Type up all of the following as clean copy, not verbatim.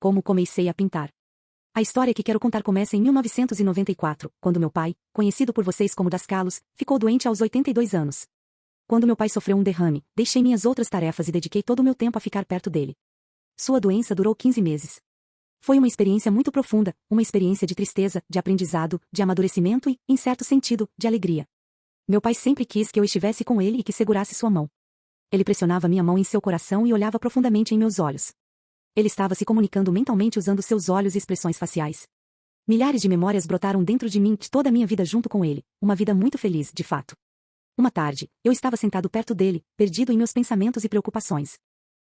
Como comecei a pintar. A história que quero contar começa em 1994, quando meu pai, conhecido por vocês como Das Calos, ficou doente aos 82 anos. Quando meu pai sofreu um derrame, deixei minhas outras tarefas e dediquei todo o meu tempo a ficar perto dele. Sua doença durou 15 meses. Foi uma experiência muito profunda, uma experiência de tristeza, de aprendizado, de amadurecimento e, em certo sentido, de alegria. Meu pai sempre quis que eu estivesse com ele e que segurasse sua mão. Ele pressionava minha mão em seu coração e olhava profundamente em meus olhos. Ele estava se comunicando mentalmente usando seus olhos e expressões faciais. Milhares de memórias brotaram dentro de mim de toda a minha vida junto com ele, uma vida muito feliz, de fato. Uma tarde, eu estava sentado perto dele, perdido em meus pensamentos e preocupações.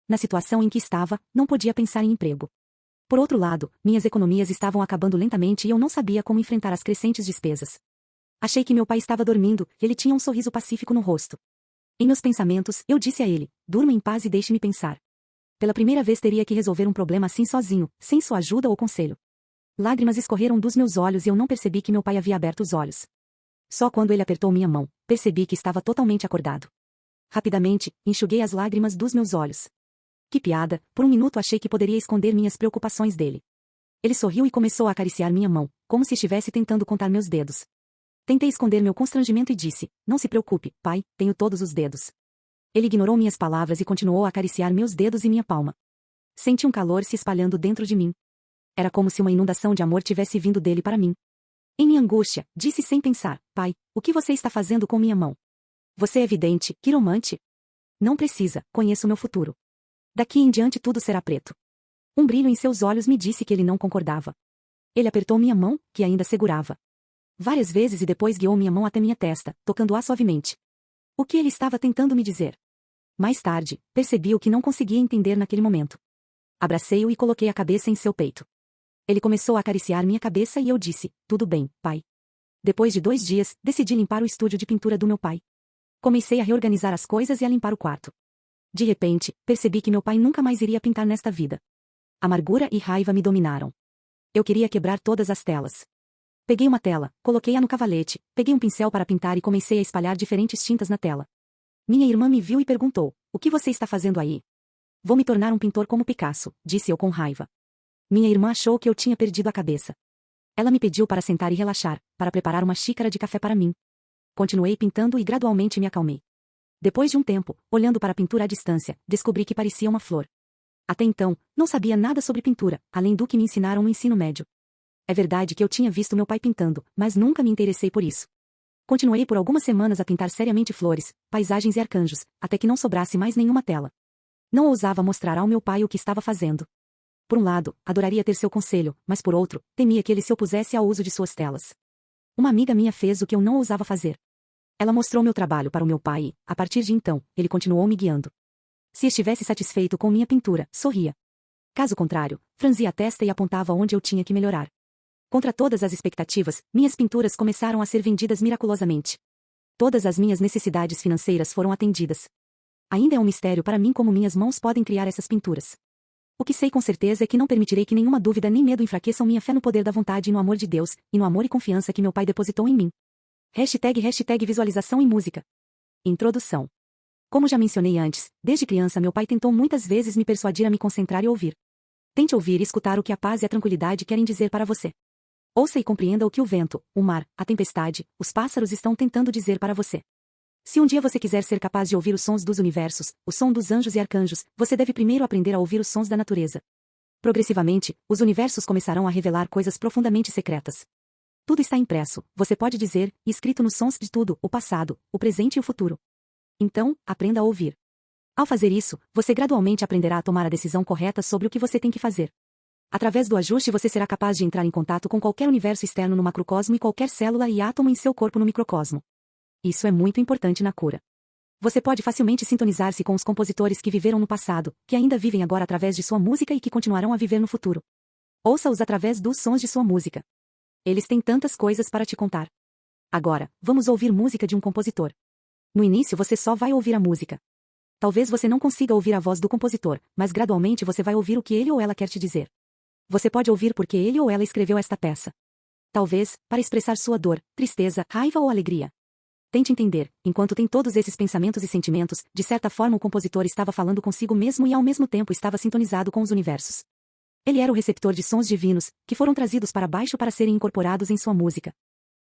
Na situação em que estava, não podia pensar em emprego. Por outro lado, minhas economias estavam acabando lentamente e eu não sabia como enfrentar as crescentes despesas. Achei que meu pai estava dormindo, e ele tinha um sorriso pacífico no rosto. Em meus pensamentos, eu disse a ele: durma em paz e deixe-me pensar. Pela primeira vez teria que resolver um problema assim sozinho, sem sua ajuda ou conselho. Lágrimas escorreram dos meus olhos e eu não percebi que meu pai havia aberto os olhos. Só quando ele apertou minha mão, percebi que estava totalmente acordado. Rapidamente, enxuguei as lágrimas dos meus olhos. Que piada, por um minuto achei que poderia esconder minhas preocupações dele. Ele sorriu e começou a acariciar minha mão, como se estivesse tentando contar meus dedos. Tentei esconder meu constrangimento e disse: não se preocupe, pai, tenho todos os dedos. Ele ignorou minhas palavras e continuou a acariciar meus dedos e minha palma. Senti um calor se espalhando dentro de mim. Era como se uma inundação de amor tivesse vindo dele para mim. Em minha angústia, disse sem pensar: pai, o que você está fazendo com minha mão? Você é vidente, quiromante? Não precisa, conheço meu futuro. Daqui em diante tudo será preto. Um brilho em seus olhos me disse que ele não concordava. Ele apertou minha mão, que ainda segurava. Várias vezes e depois guiou minha mão até minha testa, tocando-a suavemente. O que ele estava tentando me dizer? Mais tarde, percebi o que não conseguia entender naquele momento. Abracei-o e coloquei a cabeça em seu peito. Ele começou a acariciar minha cabeça e eu disse: tudo bem, pai. Depois de 2 dias, decidi limpar o estúdio de pintura do meu pai. Comecei a reorganizar as coisas e a limpar o quarto. De repente, percebi que meu pai nunca mais iria pintar nesta vida. Amargura e raiva me dominaram. Eu queria quebrar todas as telas. Peguei uma tela, coloquei-a no cavalete, peguei um pincel para pintar e comecei a espalhar diferentes tintas na tela. Minha irmã me viu e perguntou: o que você está fazendo aí? Vou me tornar um pintor como Picasso, disse eu com raiva. Minha irmã achou que eu tinha perdido a cabeça. Ela me pediu para sentar e relaxar, para preparar uma xícara de café para mim. Continuei pintando e gradualmente me acalmei. Depois de um tempo, olhando para a pintura à distância, descobri que parecia uma flor. Até então, não sabia nada sobre pintura, além do que me ensinaram no ensino médio. É verdade que eu tinha visto meu pai pintando, mas nunca me interessei por isso. Continuei por algumas semanas a pintar seriamente flores, paisagens e arcanjos, até que não sobrasse mais nenhuma tela. Não ousava mostrar ao meu pai o que estava fazendo. Por um lado, adoraria ter seu conselho, mas por outro, temia que ele se opusesse ao uso de suas telas. Uma amiga minha fez o que eu não ousava fazer. Ela mostrou meu trabalho para o meu pai e, a partir de então, ele continuou me guiando. Se estivesse satisfeito com minha pintura, sorria. Caso contrário, franzia a testa e apontava onde eu tinha que melhorar. Contra todas as expectativas, minhas pinturas começaram a ser vendidas miraculosamente. Todas as minhas necessidades financeiras foram atendidas. Ainda é um mistério para mim como minhas mãos podem criar essas pinturas. O que sei com certeza é que não permitirei que nenhuma dúvida nem medo enfraqueçam minha fé no poder da vontade e no amor de Deus, e no amor e confiança que meu pai depositou em mim. #hashtag visualização e música. Introdução. Como já mencionei antes, desde criança meu pai tentou muitas vezes me persuadir a me concentrar e ouvir. Tente ouvir e escutar o que a paz e a tranquilidade querem dizer para você. Ouça e compreenda o que o vento, o mar, a tempestade, os pássaros estão tentando dizer para você. Se um dia você quiser ser capaz de ouvir os sons dos universos, o som dos anjos e arcanjos, você deve primeiro aprender a ouvir os sons da natureza. Progressivamente, os universos começarão a revelar coisas profundamente secretas. Tudo está impresso, você pode dizer, e escrito nos sons de tudo, o passado, o presente e o futuro. Então, aprenda a ouvir. Ao fazer isso, você gradualmente aprenderá a tomar a decisão correta sobre o que você tem que fazer. Através do ajuste você será capaz de entrar em contato com qualquer universo externo no macrocosmo e qualquer célula e átomo em seu corpo no microcosmo. Isso é muito importante na cura. Você pode facilmente sintonizar-se com os compositores que viveram no passado, que ainda vivem agora através de sua música e que continuarão a viver no futuro. Ouça-os através dos sons de sua música. Eles têm tantas coisas para te contar. Agora, vamos ouvir música de um compositor. No início você só vai ouvir a música. Talvez você não consiga ouvir a voz do compositor, mas gradualmente você vai ouvir o que ele ou ela quer te dizer. Você pode ouvir porque ele ou ela escreveu esta peça. Talvez, para expressar sua dor, tristeza, raiva ou alegria. Tente entender, enquanto tem todos esses pensamentos e sentimentos, de certa forma o compositor estava falando consigo mesmo e ao mesmo tempo estava sintonizado com os universos. Ele era o receptor de sons divinos, que foram trazidos para baixo para serem incorporados em sua música.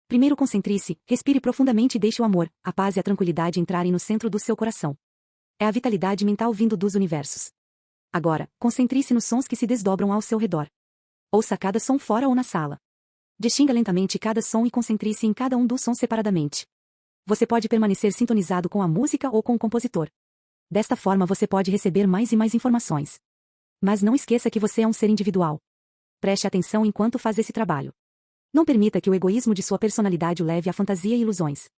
Primeiro concentre-se, respire profundamente e deixe o amor, a paz e a tranquilidade entrarem no centro do seu coração. É a vitalidade mental vindo dos universos. Agora, concentre-se nos sons que se desdobram ao seu redor. Ouça cada som fora ou na sala. Distinga lentamente cada som e concentre-se em cada um dos sons separadamente. Você pode permanecer sintonizado com a música ou com o compositor. Desta forma você pode receber mais e mais informações. Mas não esqueça que você é um ser individual. Preste atenção enquanto faz esse trabalho. Não permita que o egoísmo de sua personalidade o leve à fantasia e ilusões.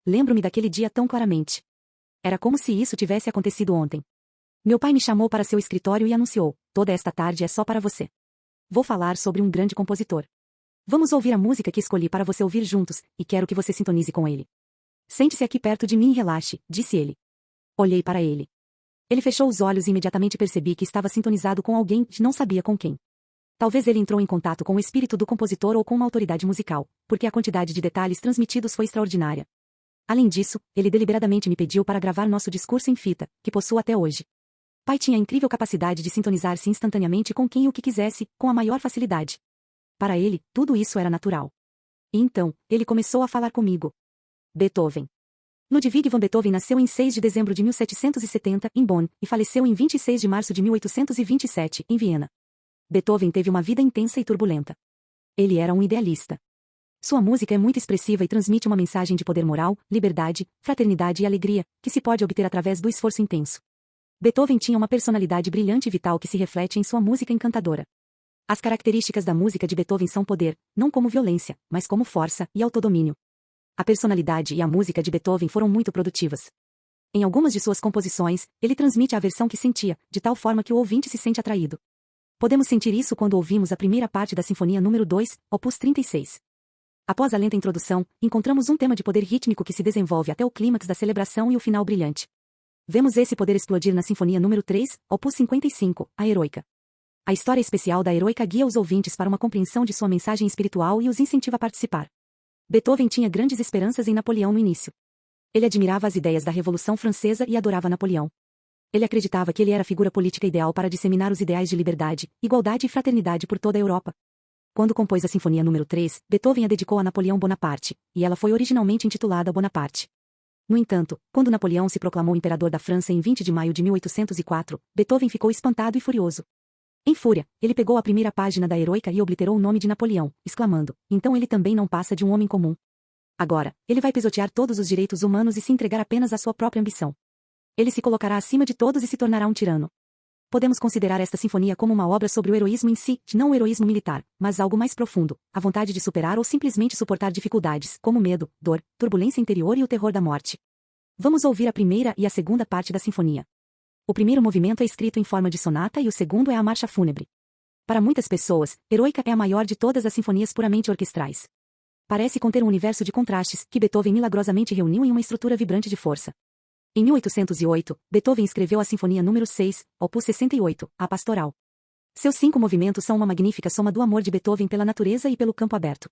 Lembro-me daquele dia tão claramente. Era como se isso tivesse acontecido ontem. Meu pai me chamou para seu escritório e anunciou: toda esta tarde é só para você. Vou falar sobre um grande compositor. Vamos ouvir a música que escolhi para você ouvir juntos, e quero que você sintonize com ele. Sente-se aqui perto de mim e relaxe, disse ele. Olhei para ele. Ele fechou os olhos e imediatamente percebi que estava sintonizado com alguém e não sabia com quem. Talvez ele entrou em contato com o espírito do compositor ou com uma autoridade musical, porque a quantidade de detalhes transmitidos foi extraordinária. Além disso, ele deliberadamente me pediu para gravar nosso discurso em fita, que possuo até hoje. Pai tinha a incrível capacidade de sintonizar-se instantaneamente com quem e o que quisesse, com a maior facilidade. Para ele, tudo isso era natural. E então, ele começou a falar comigo. Beethoven. Ludwig van Beethoven nasceu em 6 de dezembro de 1770, em Bonn, e faleceu em 26 de março de 1827, em Viena. Beethoven teve uma vida intensa e turbulenta. Ele era um idealista. Sua música é muito expressiva e transmite uma mensagem de poder moral, liberdade, fraternidade e alegria, que se pode obter através do esforço intenso. Beethoven tinha uma personalidade brilhante e vital que se reflete em sua música encantadora. As características da música de Beethoven são poder, não como violência, mas como força e autodomínio. A personalidade e a música de Beethoven foram muito produtivas. Em algumas de suas composições, ele transmite a aversão que sentia, de tal forma que o ouvinte se sente atraído. Podemos sentir isso quando ouvimos a primeira parte da Sinfonia número 2, opus 36. Após a lenta introdução, encontramos um tema de poder rítmico que se desenvolve até o clímax da celebração e o final brilhante. Vemos esse poder explodir na Sinfonia número 3, opus 55, a Heroica. A história especial da Heroica guia os ouvintes para uma compreensão de sua mensagem espiritual e os incentiva a participar. Beethoven tinha grandes esperanças em Napoleão no início. Ele admirava as ideias da Revolução Francesa e adorava Napoleão. Ele acreditava que ele era a figura política ideal para disseminar os ideais de liberdade, igualdade e fraternidade por toda a Europa. Quando compôs a Sinfonia número 3, Beethoven a dedicou a Napoleão Bonaparte, e ela foi originalmente intitulada Bonaparte. No entanto, quando Napoleão se proclamou imperador da França em 20 de maio de 1804, Beethoven ficou espantado e furioso. Em fúria, ele pegou a primeira página da Heroica e obliterou o nome de Napoleão, exclamando: então ele também não passa de um homem comum. Agora, ele vai pisotear todos os direitos humanos e se entregar apenas à sua própria ambição. Ele se colocará acima de todos e se tornará um tirano. Podemos considerar esta sinfonia como uma obra sobre o heroísmo em si, não o heroísmo militar, mas algo mais profundo, a vontade de superar ou simplesmente suportar dificuldades, como medo, dor, turbulência interior e o terror da morte. Vamos ouvir a primeira e a segunda parte da sinfonia. O primeiro movimento é escrito em forma de sonata e o segundo é a marcha fúnebre. Para muitas pessoas, Heroica é a maior de todas as sinfonias puramente orquestrais. Parece conter um universo de contrastes que Beethoven milagrosamente reuniu em uma estrutura vibrante de força. Em 1808, Beethoven escreveu a Sinfonia número 6, opus 68, a Pastoral. Seus 5 movimentos são uma magnífica soma do amor de Beethoven pela natureza e pelo campo aberto.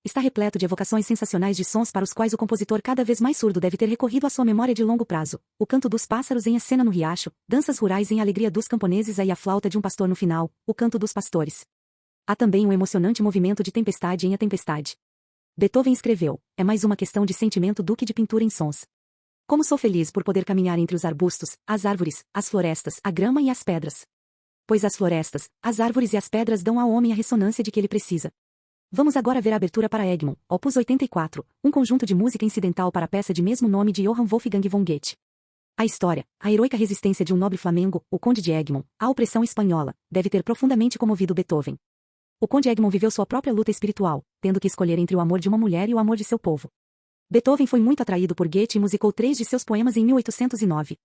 Está repleto de evocações sensacionais de sons para os quais o compositor cada vez mais surdo deve ter recorrido à sua memória de longo prazo, o canto dos pássaros em A Cena no Riacho, danças rurais em A Alegria dos Camponeses e a flauta de um pastor no final, o canto dos pastores. Há também um emocionante movimento de tempestade em A Tempestade. Beethoven escreveu: é mais uma questão de sentimento do que de pintura em sons. Como sou feliz por poder caminhar entre os arbustos, as árvores, as florestas, a grama e as pedras. Pois as florestas, as árvores e as pedras dão ao homem a ressonância de que ele precisa. Vamos agora ver a abertura para Egmont, opus 84, um conjunto de música incidental para a peça de mesmo nome de Johann Wolfgang von Goethe. A história, a heroica resistência de um nobre flamengo, o Conde de Egmont, à opressão espanhola, deve ter profundamente comovido Beethoven. O Conde Egmont viveu sua própria luta espiritual, tendo que escolher entre o amor de uma mulher e o amor de seu povo. Beethoven foi muito atraído por Goethe e musicou 3 de seus poemas em 1809.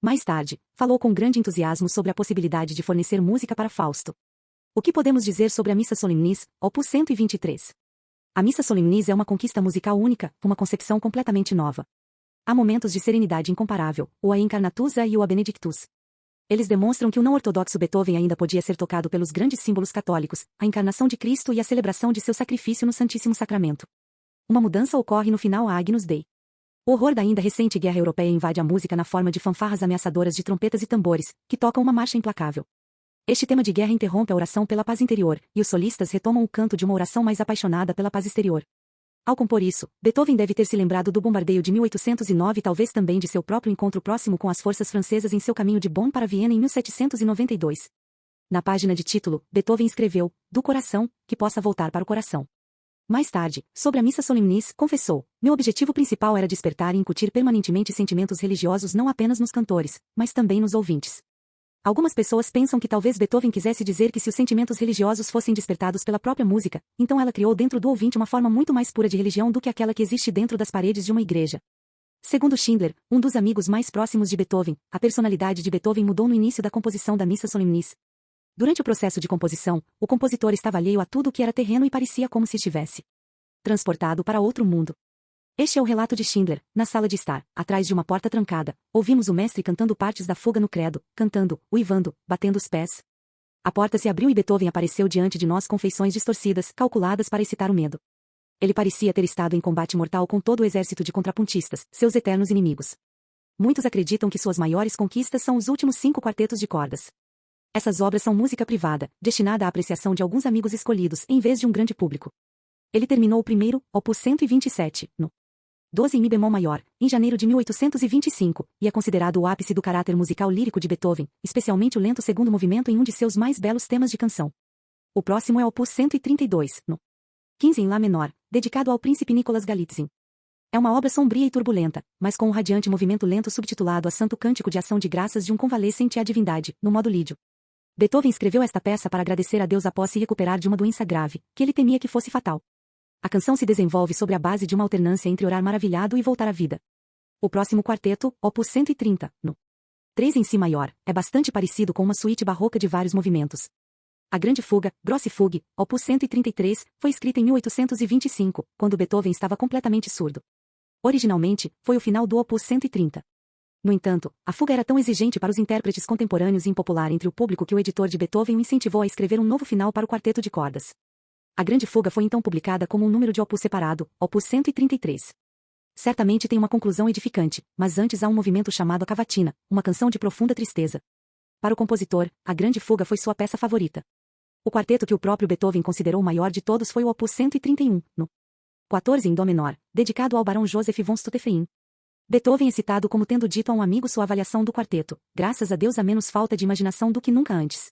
Mais tarde, falou com grande entusiasmo sobre a possibilidade de fornecer música para Fausto. O que podemos dizer sobre a Missa Solemnis, opus 123? A Missa Solemnis é uma conquista musical única, uma concepção completamente nova. Há momentos de serenidade incomparável, o A Incarnatusa e o A Benedictus. Eles demonstram que o não-ortodoxo Beethoven ainda podia ser tocado pelos grandes símbolos católicos, a encarnação de Cristo e a celebração de seu sacrifício no Santíssimo Sacramento. Uma mudança ocorre no final a Agnus Dei. O horror da ainda recente guerra europeia invade a música na forma de fanfarras ameaçadoras de trompetas e tambores, que tocam uma marcha implacável. Este tema de guerra interrompe a oração pela paz interior, e os solistas retomam o canto de uma oração mais apaixonada pela paz exterior. Ao compor isso, Beethoven deve ter se lembrado do bombardeio de 1809 e talvez também de seu próprio encontro próximo com as forças francesas em seu caminho de Bonn para Viena em 1792. Na página de título, Beethoven escreveu, do coração, que possa voltar para o coração. Mais tarde, sobre a Missa Solemnis, confessou, meu objetivo principal era despertar e incutir permanentemente sentimentos religiosos não apenas nos cantores, mas também nos ouvintes. Algumas pessoas pensam que talvez Beethoven quisesse dizer que se os sentimentos religiosos fossem despertados pela própria música, então ela criou dentro do ouvinte uma forma muito mais pura de religião do que aquela que existe dentro das paredes de uma igreja. Segundo Schindler, um dos amigos mais próximos de Beethoven, a personalidade de Beethoven mudou no início da composição da Missa Solemnis. Durante o processo de composição, o compositor estava alheio a tudo o que era terreno e parecia como se estivesse transportado para outro mundo. Este é o relato de Schindler, na sala de estar, atrás de uma porta trancada. Ouvimos o mestre cantando partes da fuga no credo, cantando, uivando, batendo os pés. A porta se abriu e Beethoven apareceu diante de nós com feições distorcidas, calculadas para excitar o medo. Ele parecia ter estado em combate mortal com todo o exército de contrapuntistas, seus eternos inimigos. Muitos acreditam que suas maiores conquistas são os últimos 5 quartetos de cordas. Essas obras são música privada, destinada à apreciação de alguns amigos escolhidos, em vez de um grande público. Ele terminou o primeiro, opus 127, no 12 em mi bemol maior, em janeiro de 1825, e é considerado o ápice do caráter musical lírico de Beethoven, especialmente o lento segundo movimento em um de seus mais belos temas de canção. O próximo é o opus 132, no 15 em lá menor, dedicado ao príncipe Nicolas Galitzin. É uma obra sombria e turbulenta, mas com um radiante movimento lento subtitulado a Santo Cântico de Ação de Graças de um Convalescente à Divindade, no modo lídio. Beethoven escreveu esta peça para agradecer a Deus após se recuperar de uma doença grave, que ele temia que fosse fatal. A canção se desenvolve sobre a base de uma alternância entre orar maravilhado e voltar à vida. O próximo quarteto, opus 130, no 3 em si maior, é bastante parecido com uma suíte barroca de vários movimentos. A Grande Fuga, Grosse Fuge, opus 133, foi escrita em 1825, quando Beethoven estava completamente surdo. Originalmente, foi o final do opus 130. No entanto, a fuga era tão exigente para os intérpretes contemporâneos e impopular entre o público que o editor de Beethoven o incentivou a escrever um novo final para o quarteto de cordas. A Grande Fuga foi então publicada como um número de opus separado, opus 133. Certamente tem uma conclusão edificante, mas antes há um movimento chamado a cavatina, uma canção de profunda tristeza. Para o compositor, a Grande Fuga foi sua peça favorita. O quarteto que o próprio Beethoven considerou o maior de todos foi o opus 131, no 14 em dó menor, dedicado ao barão Joseph von Stutefein. Beethoven é citado como tendo dito a um amigo sua avaliação do quarteto: graças a Deus há menos falta de imaginação do que nunca antes.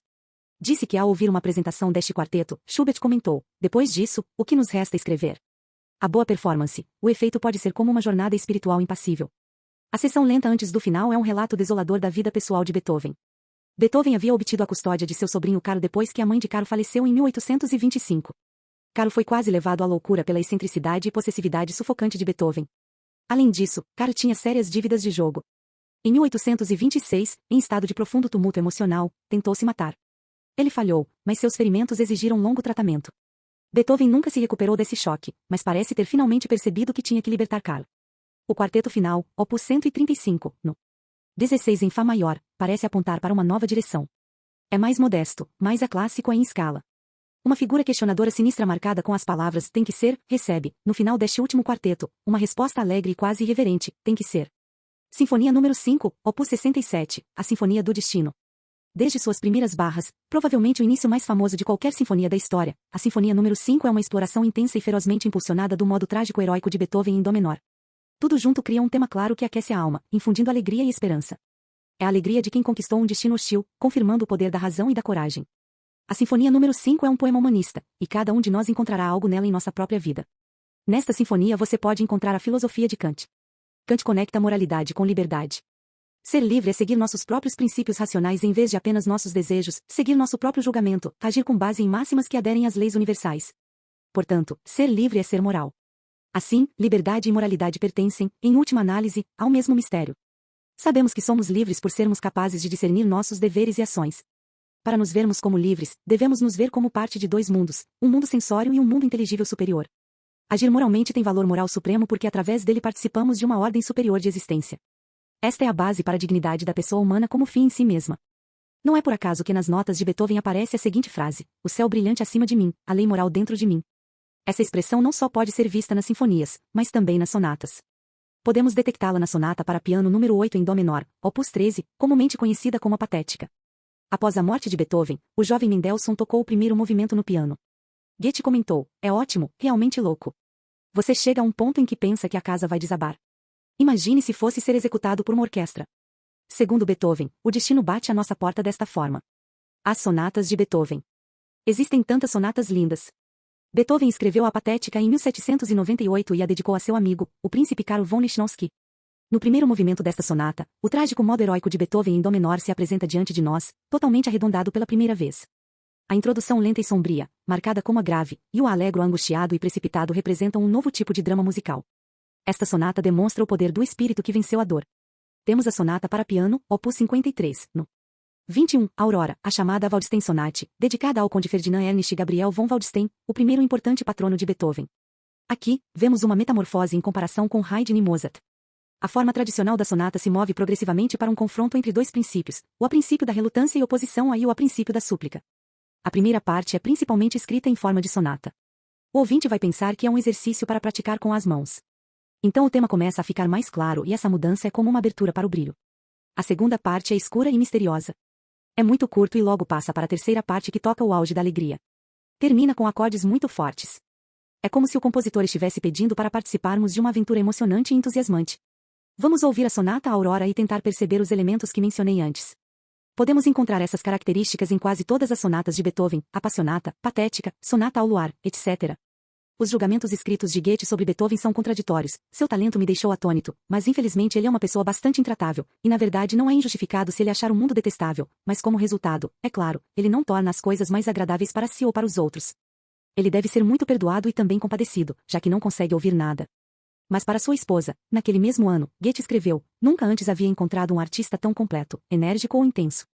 Disse que ao ouvir uma apresentação deste quarteto, Schubert comentou: depois disso, o que nos resta é escrever. A boa performance, o efeito pode ser como uma jornada espiritual impassível. A seção lenta antes do final é um relato desolador da vida pessoal de Beethoven. Beethoven havia obtido a custódia de seu sobrinho Caro depois que a mãe de Caro faleceu em 1825. Caro foi quase levado à loucura pela excentricidade e possessividade sufocante de Beethoven. Além disso, Caro tinha sérias dívidas de jogo. Em 1826, em estado de profundo tumulto emocional, tentou se matar. Ele falhou, mas seus ferimentos exigiram longo tratamento. Beethoven nunca se recuperou desse choque, mas parece ter finalmente percebido que tinha que libertar Caro. O quarteto final, opus 135, no 16 em Fá maior, parece apontar para uma nova direção. É mais modesto, mais aclássico em escala. Uma figura questionadora sinistra marcada com as palavras tem que ser, recebe, no final deste último quarteto, uma resposta alegre e quase irreverente, tem que ser. Sinfonia número 5, opus 67, a Sinfonia do Destino. Desde suas primeiras barras, provavelmente o início mais famoso de qualquer sinfonia da história, a Sinfonia número 5 é uma exploração intensa e ferozmente impulsionada do modo trágico-heróico de Beethoven em dó menor. Tudo junto cria um tema claro que aquece a alma, infundindo alegria e esperança. É a alegria de quem conquistou um destino hostil, confirmando o poder da razão e da coragem. A Sinfonia número 5 é um poema humanista, e cada um de nós encontrará algo nela em nossa própria vida. Nesta sinfonia você pode encontrar a filosofia de Kant. Kant conecta moralidade com liberdade. Ser livre é seguir nossos próprios princípios racionais em vez de apenas nossos desejos, seguir nosso próprio julgamento, agir com base em máximas que aderem às leis universais. Portanto, ser livre é ser moral. Assim, liberdade e moralidade pertencem, em última análise, ao mesmo mistério. Sabemos que somos livres por sermos capazes de discernir nossos deveres e ações. Para nos vermos como livres, devemos nos ver como parte de 2 mundos, um mundo sensório e um mundo inteligível superior. Agir moralmente tem valor moral supremo porque através dele participamos de uma ordem superior de existência. Esta é a base para a dignidade da pessoa humana como fim em si mesma. Não é por acaso que nas notas de Beethoven aparece a seguinte frase: o céu brilhante acima de mim, a lei moral dentro de mim. Essa expressão não só pode ser vista nas sinfonias, mas também nas sonatas. Podemos detectá-la na sonata para piano número 8 em dó menor, opus 13, comumente conhecida como a Patética. Após a morte de Beethoven, o jovem Mendelssohn tocou o primeiro movimento no piano. Goethe comentou: é ótimo, realmente louco. Você chega a um ponto em que pensa que a casa vai desabar. Imagine se fosse ser executado por uma orquestra. Segundo Beethoven, o destino bate à nossa porta desta forma. As sonatas de Beethoven. Existem tantas sonatas lindas. Beethoven escreveu a Patética em 1798 e a dedicou a seu amigo, o príncipe Karl von Lichnowsky. No primeiro movimento desta sonata, o trágico modo heróico de Beethoven em dó menor se apresenta diante de nós, totalmente arredondado pela primeira vez. A introdução lenta e sombria, marcada como a grave, e o allegro angustiado e precipitado representam um novo tipo de drama musical. Esta sonata demonstra o poder do espírito que venceu a dor. Temos a sonata para piano, opus 53, no 21, Aurora, a chamada Waldstein Sonate, dedicada ao conde Ferdinand Ernst Gabriel von Waldstein, o primeiro importante patrono de Beethoven. Aqui, vemos uma metamorfose em comparação com Haydn e Mozart. A forma tradicional da sonata se move progressivamente para um confronto entre dois princípios, o a princípio da relutância e oposição a princípio da súplica. A primeira parte é principalmente escrita em forma de sonata. O ouvinte vai pensar que é um exercício para praticar com as mãos. Então o tema começa a ficar mais claro e essa mudança é como uma abertura para o brilho. A segunda parte é escura e misteriosa. É muito curto e logo passa para a terceira parte que toca o auge da alegria. Termina com acordes muito fortes. É como se o compositor estivesse pedindo para participarmos de uma aventura emocionante e entusiasmante. Vamos ouvir a sonata Aurora e tentar perceber os elementos que mencionei antes. Podemos encontrar essas características em quase todas as sonatas de Beethoven, Apassionata, Patética, Sonata ao Luar, etc. Os julgamentos escritos de Goethe sobre Beethoven são contraditórios. Seu talento me deixou atônito, mas infelizmente ele é uma pessoa bastante intratável, e na verdade não é injustificado se ele achar o mundo detestável, mas como resultado, é claro, ele não torna as coisas mais agradáveis para si ou para os outros. Ele deve ser muito perdoado e também compadecido, já que não consegue ouvir nada. Mas para sua esposa, naquele mesmo ano, Goethe escreveu: nunca antes havia encontrado um artista tão completo, enérgico ou intenso.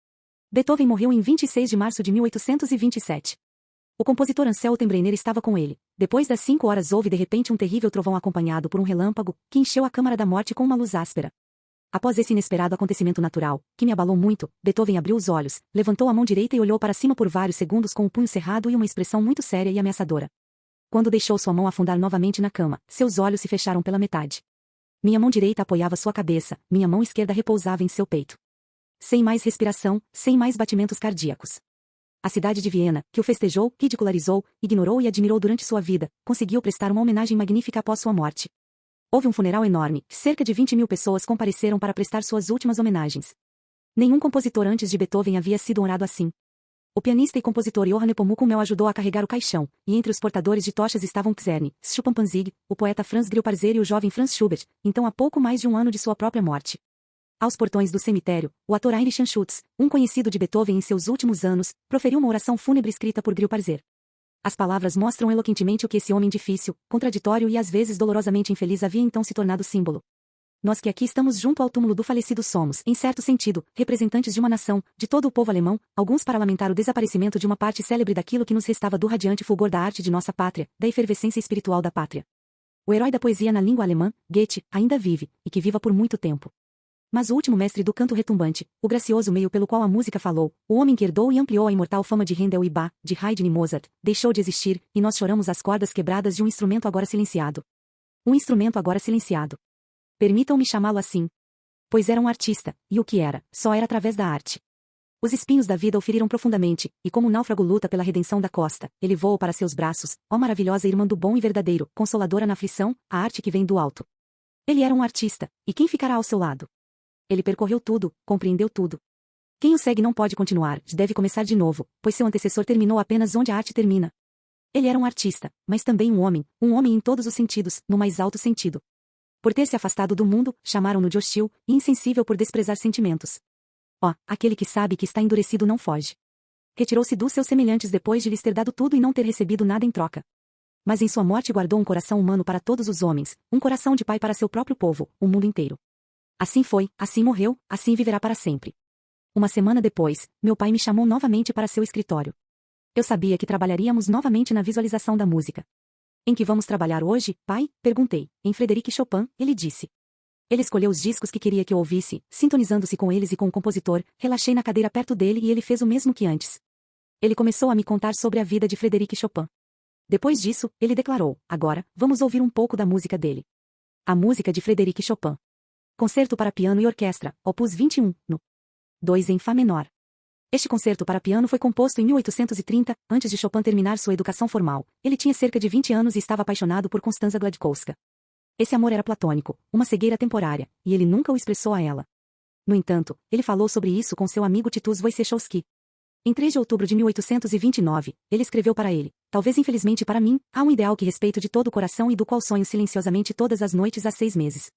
Beethoven morreu em 26 de março de 1827. O compositor Ansel Tembrenner estava com ele. Depois das 5 horas houve de repente um terrível trovão acompanhado por um relâmpago, que encheu a câmara da morte com uma luz áspera. Após esse inesperado acontecimento natural, que me abalou muito, Beethoven abriu os olhos, levantou a mão direita e olhou para cima por vários segundos com o punho cerrado e uma expressão muito séria e ameaçadora. Quando deixou sua mão afundar novamente na cama, seus olhos se fecharam pela metade. Minha mão direita apoiava sua cabeça, minha mão esquerda repousava em seu peito. Sem mais respiração, sem mais batimentos cardíacos. A cidade de Viena, que o festejou, ridicularizou, ignorou e admirou durante sua vida, conseguiu prestar uma homenagem magnífica após sua morte. Houve um funeral enorme, cerca de 20.000 pessoas compareceram para prestar suas últimas homenagens. Nenhum compositor antes de Beethoven havia sido honrado assim. O pianista e compositor Johann Nepomuk Hummel ajudou a carregar o caixão, e entre os portadores de tochas estavam Czerny, Schuppanzig, o poeta Franz Grillparzer e o jovem Franz Schubert, então há pouco mais de um ano de sua própria morte. Aos portões do cemitério, o ator Heinrich Anschutz, um conhecido de Beethoven em seus últimos anos, proferiu uma oração fúnebre escrita por Grillparzer. As palavras mostram eloquentemente o que esse homem difícil, contraditório e às vezes dolorosamente infeliz havia então se tornado símbolo. Nós que aqui estamos junto ao túmulo do falecido somos, em certo sentido, representantes de uma nação, de todo o povo alemão, alguns para lamentar o desaparecimento de uma parte célebre daquilo que nos restava do radiante fulgor da arte de nossa pátria, da efervescência espiritual da pátria. O herói da poesia na língua alemã, Goethe, ainda vive, e que viva por muito tempo. Mas o último mestre do canto retumbante, o gracioso meio pelo qual a música falou, o homem que herdou e ampliou a imortal fama de Handel e Bach, de Haydn e Mozart, deixou de existir, e nós choramos as cordas quebradas de um instrumento agora silenciado. Um instrumento agora silenciado. Permitam-me chamá-lo assim. Pois era um artista, e o que era, só era através da arte. Os espinhos da vida o feriram profundamente, e como um náufrago luta pela redenção da costa, ele voou para seus braços, ó maravilhosa irmã do bom e verdadeiro, consoladora na aflição, a arte que vem do alto. Ele era um artista, e quem ficará ao seu lado? Ele percorreu tudo, compreendeu tudo. Quem o segue não pode continuar, deve começar de novo, pois seu antecessor terminou apenas onde a arte termina. Ele era um artista, mas também um homem em todos os sentidos, no mais alto sentido. Por ter se afastado do mundo, chamaram-no de hostil, e insensível por desprezar sentimentos. Ó, aquele que sabe que está endurecido não foge. Retirou-se dos seus semelhantes depois de lhes ter dado tudo e não ter recebido nada em troca. Mas em sua morte guardou um coração humano para todos os homens, um coração de pai para seu próprio povo, o mundo inteiro. Assim foi, assim morreu, assim viverá para sempre. Uma semana depois, meu pai me chamou novamente para seu escritório. Eu sabia que trabalharíamos novamente na visualização da música. Em que vamos trabalhar hoje, pai? Perguntei. Em Frédéric Chopin, ele disse. Ele escolheu os discos que queria que eu ouvisse, sintonizando-se com eles e com o compositor, relaxei na cadeira perto dele e ele fez o mesmo que antes. Ele começou a me contar sobre a vida de Frédéric Chopin. Depois disso, ele declarou, agora, vamos ouvir um pouco da música dele. A música de Frédéric Chopin. Concerto para piano e orquestra, opus 21, no 2 em Fá menor. Este concerto para piano foi composto em 1830, antes de Chopin terminar sua educação formal. Ele tinha cerca de 20 anos e estava apaixonado por Constanza Gladkowska. Esse amor era platônico, uma cegueira temporária, e ele nunca o expressou a ela. No entanto, ele falou sobre isso com seu amigo Titus Wojciechowski. Em 3 de outubro de 1829, ele escreveu para ele: talvez infelizmente para mim, há um ideal que respeito de todo o coração e do qual sonho silenciosamente todas as noites há 6 meses.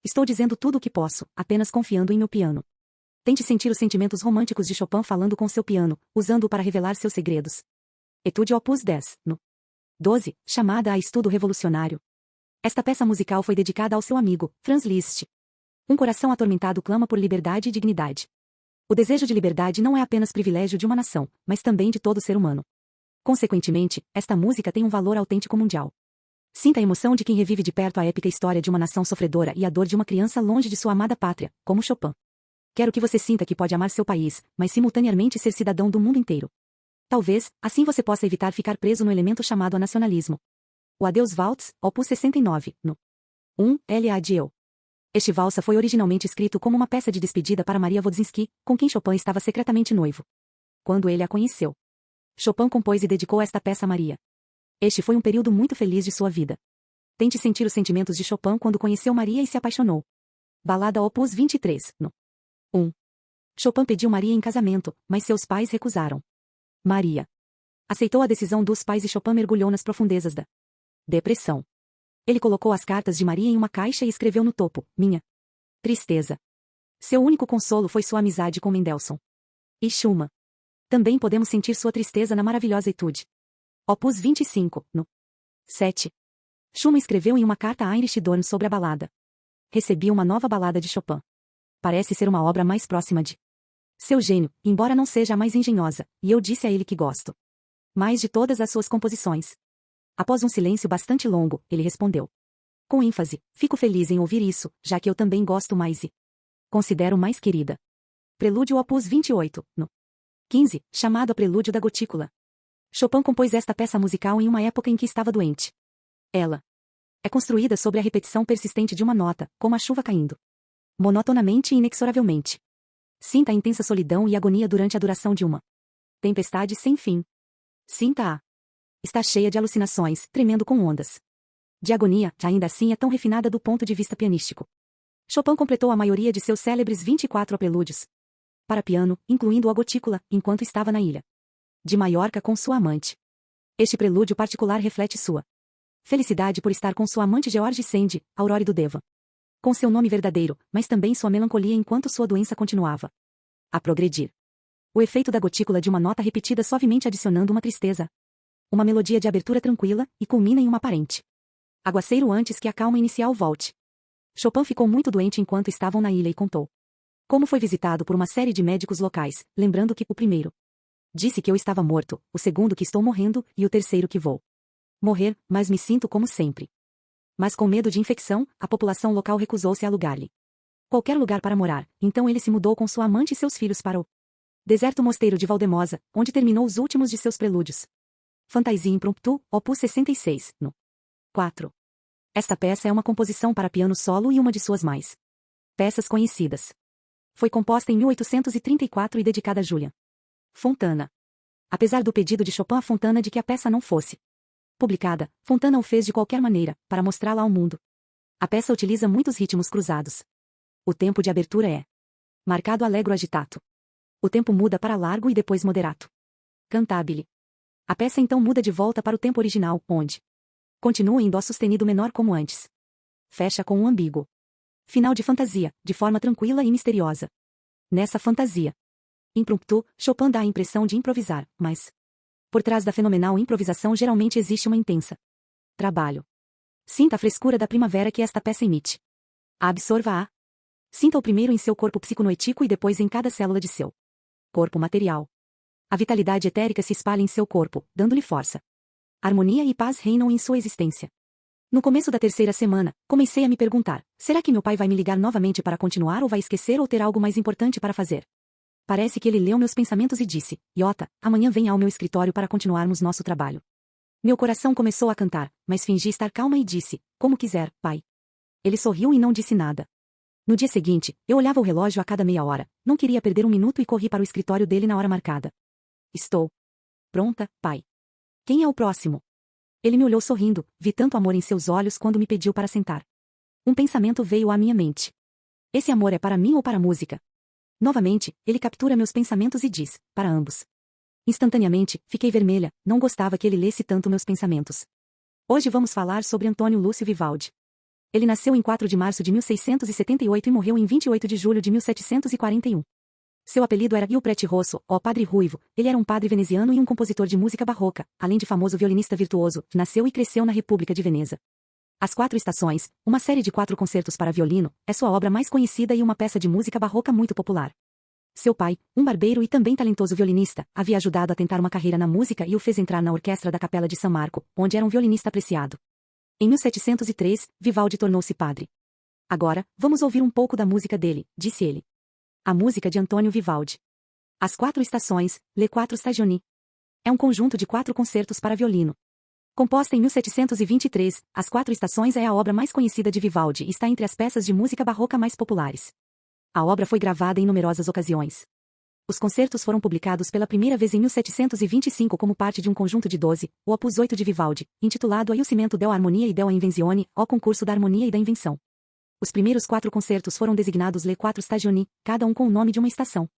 Estou dizendo tudo o que posso, apenas confiando em meu piano. Tente sentir os sentimentos românticos de Chopin falando com seu piano, usando-o para revelar seus segredos. Etude Opus 10, no 12, chamada a Estudo Revolucionário. Esta peça musical foi dedicada ao seu amigo, Franz Liszt. Um coração atormentado clama por liberdade e dignidade. O desejo de liberdade não é apenas privilégio de uma nação, mas também de todo ser humano. Consequentemente, esta música tem um valor autêntico mundial. Sinta a emoção de quem revive de perto a épica história de uma nação sofredora e a dor de uma criança longe de sua amada pátria, como Chopin. Quero que você sinta que pode amar seu país, mas simultaneamente ser cidadão do mundo inteiro. Talvez, assim você possa evitar ficar preso no elemento chamado a nacionalismo. O Adeus Waltz, Opus 69, no 1, L.A.D.Eu. Este valsa foi originalmente escrito como uma peça de despedida para Maria Wodzinski, com quem Chopin estava secretamente noivo. Quando ele a conheceu, Chopin compôs e dedicou esta peça a Maria. Este foi um período muito feliz de sua vida. Tente sentir os sentimentos de Chopin quando conheceu Maria e se apaixonou. Balada Opus 23, no 1. Chopin pediu Maria em casamento, mas seus pais recusaram. Maria aceitou a decisão dos pais e Chopin mergulhou nas profundezas da depressão. Ele colocou as cartas de Maria em uma caixa e escreveu no topo: minha tristeza. Seu único consolo foi sua amizade com Mendelssohn e Schumann. Também podemos sentir sua tristeza na maravilhosa etude. Opus 25, no 7. Schumann escreveu em uma carta a Heinrich Dorn sobre a balada. Recebi uma nova balada de Chopin. Parece ser uma obra mais próxima de seu gênio, embora não seja a mais engenhosa, e eu disse a ele que gosto mais de todas as suas composições. Após um silêncio bastante longo, ele respondeu com ênfase: fico feliz em ouvir isso, já que eu também gosto mais e considero mais querida. Prelúdio Opus 28, no 15, chamado a Prelúdio da Gotícula. Chopin compôs esta peça musical em uma época em que estava doente. Ela é construída sobre a repetição persistente de uma nota, como a chuva caindo monotonamente e inexoravelmente. Sinta a intensa solidão e agonia durante a duração de uma tempestade sem fim. Sinta-a. Está cheia de alucinações, tremendo com ondas de agonia, ainda assim é tão refinada do ponto de vista pianístico. Chopin completou a maioria de seus célebres 24 prelúdios para piano, incluindo a Gotícula, enquanto estava na ilha de Maiorca com sua amante. Este prelúdio particular reflete sua felicidade por estar com sua amante George Sand, Aurore do Deva, com seu nome verdadeiro, mas também sua melancolia enquanto sua doença continuava a progredir. O efeito da gotícula de uma nota repetida suavemente adicionando uma tristeza. Uma melodia de abertura tranquila, e culmina em uma aparente aguaceiro antes que a calma inicial volte. Chopin ficou muito doente enquanto estavam na ilha e contou como foi visitado por uma série de médicos locais, lembrando que o primeiro disse que eu estava morto, o segundo que estou morrendo, e o terceiro que vou morrer, mas me sinto como sempre. Mas com medo de infecção, a população local recusou-se a alugar-lhe qualquer lugar para morar, então ele se mudou com sua amante e seus filhos para o deserto mosteiro de Valdemosa, onde terminou os últimos de seus prelúdios. Fantasia Impromptu, Opus 66, no 4. Esta peça é uma composição para piano solo e uma de suas mais peças conhecidas. Foi composta em 1834 e dedicada a Julian Fontana. Apesar do pedido de Chopin a Fontana de que a peça não fosse publicada, Fontana o fez de qualquer maneira, para mostrá-la ao mundo. A peça utiliza muitos ritmos cruzados. O tempo de abertura é marcado allegro agitato. O tempo muda para largo e depois moderato. Cantabile. A peça então muda de volta para o tempo original, onde continua em dó sustenido menor como antes. Fecha com um ambíguo final de fantasia, de forma tranquila e misteriosa. Nessa fantasia impromptu, Chopin dá a impressão de improvisar, mas por trás da fenomenal improvisação geralmente existe uma intensa trabalho. Sinta a frescura da primavera que esta peça emite. Absorva-a. Sinta-o primeiro em seu corpo psiconoítico e depois em cada célula de seu corpo material. A vitalidade etérica se espalha em seu corpo, dando-lhe força. Harmonia e paz reinam em sua existência. No começo da terceira semana, comecei a me perguntar: será que meu pai vai me ligar novamente para continuar ou vai esquecer ou ter algo mais importante para fazer? Parece que ele leu meus pensamentos e disse: Iota, amanhã venha ao meu escritório para continuarmos nosso trabalho. Meu coração começou a cantar, mas fingi estar calma e disse: como quiser, pai. Ele sorriu e não disse nada. No dia seguinte, eu olhava o relógio a cada meia hora, não queria perder um minuto e corri para o escritório dele na hora marcada. Estou pronta, pai. Quem é o próximo? Ele me olhou sorrindo, vi tanto amor em seus olhos quando me pediu para sentar. Um pensamento veio à minha mente. Esse amor é para mim ou para a música? Novamente, ele captura meus pensamentos e diz, para ambos. Instantaneamente, fiquei vermelha, não gostava que ele lesse tanto meus pensamentos. Hoje vamos falar sobre Antônio Lúcio Vivaldi. Ele nasceu em 4 de março de 1678 e morreu em 28 de julho de 1741. Seu apelido era Il Prete Rosso, ó Padre Ruivo. Ele era um padre veneziano e um compositor de música barroca, além de famoso violinista virtuoso, que nasceu e cresceu na República de Veneza. As Quatro Estações, uma série de 4 concertos para violino, é sua obra mais conhecida e uma peça de música barroca muito popular. Seu pai, um barbeiro e também talentoso violinista, havia ajudado a tentar uma carreira na música e o fez entrar na orquestra da Capela de San Marco, onde era um violinista apreciado. Em 1703, Vivaldi tornou-se padre. Agora, vamos ouvir um pouco da música dele, disse ele. A música de Antônio Vivaldi. As Quatro Estações, Les Quatre Stagioni. É um conjunto de 4 concertos para violino. Composta em 1723, As Quatro Estações é a obra mais conhecida de Vivaldi e está entre as peças de música barroca mais populares. A obra foi gravada em numerosas ocasiões. Os concertos foram publicados pela primeira vez em 1725 como parte de um conjunto de 12, o Opus 8 de Vivaldi, intitulado A il cimento della armonia e della invenzione, o concurso da harmonia e da invenção. Os primeiros 4 concertos foram designados Les Quatre Stagioni, cada um com o nome de uma estação.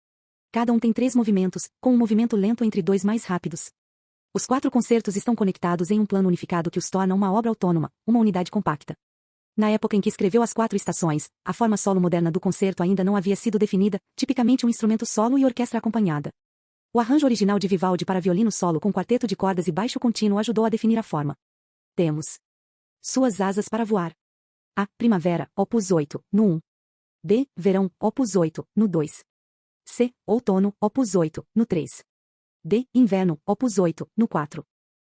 Cada um tem 3 movimentos, com um movimento lento entre 2 mais rápidos. Os 4 concertos estão conectados em um plano unificado que os torna uma obra autônoma, uma unidade compacta. Na época em que escreveu As Quatro Estações, a forma solo moderna do concerto ainda não havia sido definida, tipicamente um instrumento solo e orquestra acompanhada. O arranjo original de Vivaldi para violino solo com quarteto de cordas e baixo contínuo ajudou a definir a forma. Temos Suas asas para voar. A. Primavera, Opus 8, no 1. B. Verão, Opus 8, no 2. C. Outono, Opus 8, no 3. D. Inverno, Opus 8, no 4.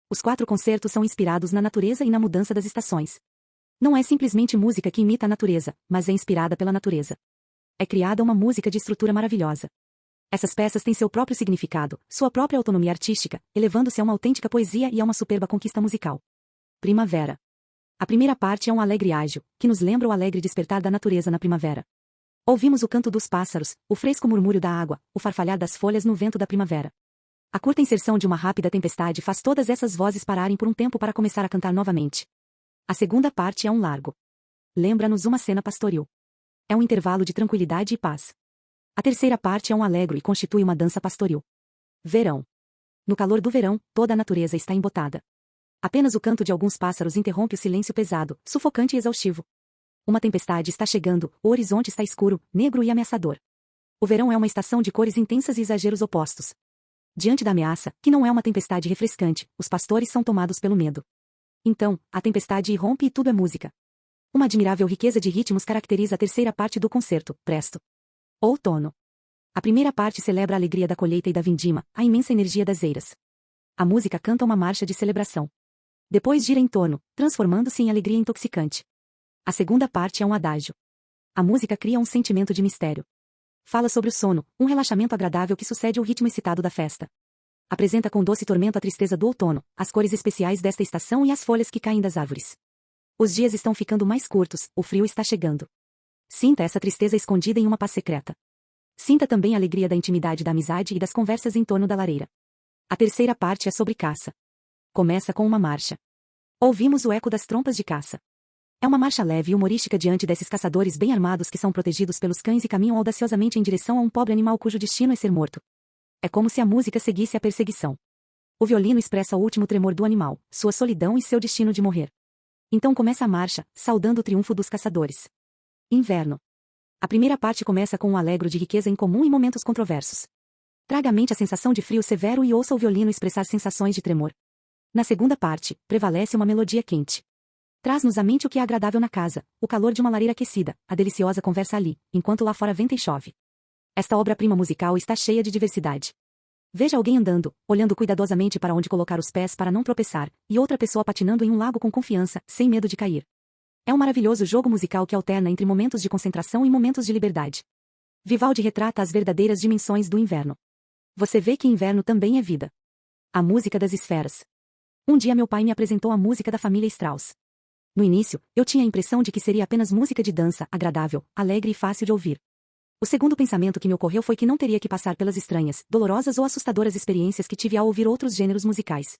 Os 4 concertos são inspirados na natureza e na mudança das estações. Não é simplesmente música que imita a natureza, mas é inspirada pela natureza. É criada uma música de estrutura maravilhosa. Essas peças têm seu próprio significado, sua própria autonomia artística, elevando-se a uma autêntica poesia e a uma superba conquista musical. Primavera. A primeira parte é um alegre ágio, que nos lembra o alegre despertar da natureza na primavera. Ouvimos o canto dos pássaros, o fresco murmúrio da água, o farfalhar das folhas no vento da primavera. A curta inserção de uma rápida tempestade faz todas essas vozes pararem por um tempo para começar a cantar novamente. A segunda parte é um largo. Lembra-nos uma cena pastoril. É um intervalo de tranquilidade e paz. A terceira parte é um alegro e constitui uma dança pastoril. Verão. No calor do verão, toda a natureza está embotada. Apenas o canto de alguns pássaros interrompe o silêncio pesado, sufocante e exaustivo. Uma tempestade está chegando, o horizonte está escuro, negro e ameaçador. O verão é uma estação de cores intensas e exageros opostos. Diante da ameaça, que não é uma tempestade refrescante, os pastores são tomados pelo medo. Então, a tempestade irrompe e tudo é música. Uma admirável riqueza de ritmos caracteriza a terceira parte do concerto, presto. Outono. A primeira parte celebra a alegria da colheita e da vindima, a imensa energia das eiras. A música canta uma marcha de celebração. Depois gira em torno, transformando-se em alegria intoxicante. A segunda parte é um adágio. A música cria um sentimento de mistério. Fala sobre o sono, um relaxamento agradável que sucede o ritmo excitado da festa. Apresenta com doce tormento a tristeza do outono, as cores especiais desta estação e as folhas que caem das árvores. Os dias estão ficando mais curtos, o frio está chegando. Sinta essa tristeza escondida em uma paz secreta. Sinta também a alegria da intimidade da amizade e das conversas em torno da lareira. A terceira parte é sobre caça. Começa com uma marcha. Ouvimos o eco das trompas de caça. É uma marcha leve e humorística diante desses caçadores bem armados que são protegidos pelos cães e caminham audaciosamente em direção a um pobre animal cujo destino é ser morto. É como se a música seguisse a perseguição. O violino expressa o último tremor do animal, sua solidão e seu destino de morrer. Então começa a marcha, saudando o triunfo dos caçadores. Inverno. A primeira parte começa com um alegro de riqueza incomum e momentos controversos. Traga à mente a sensação de frio severo e ouça o violino expressar sensações de tremor. Na segunda parte, prevalece uma melodia quente. Traz-nos à mente o que é agradável na casa, o calor de uma lareira aquecida, a deliciosa conversa ali, enquanto lá fora venta e chove. Esta obra-prima musical está cheia de diversidade. Veja alguém andando, olhando cuidadosamente para onde colocar os pés para não tropeçar, e outra pessoa patinando em um lago com confiança, sem medo de cair. É um maravilhoso jogo musical que alterna entre momentos de concentração e momentos de liberdade. Vivaldi retrata as verdadeiras dimensões do inverno. Você vê que inverno também é vida. A música das esferas. Um dia meu pai me apresentou a música da família Strauss. No início, eu tinha a impressão de que seria apenas música de dança, agradável, alegre e fácil de ouvir. O segundo pensamento que me ocorreu foi que não teria que passar pelas estranhas, dolorosas ou assustadoras experiências que tive ao ouvir outros gêneros musicais.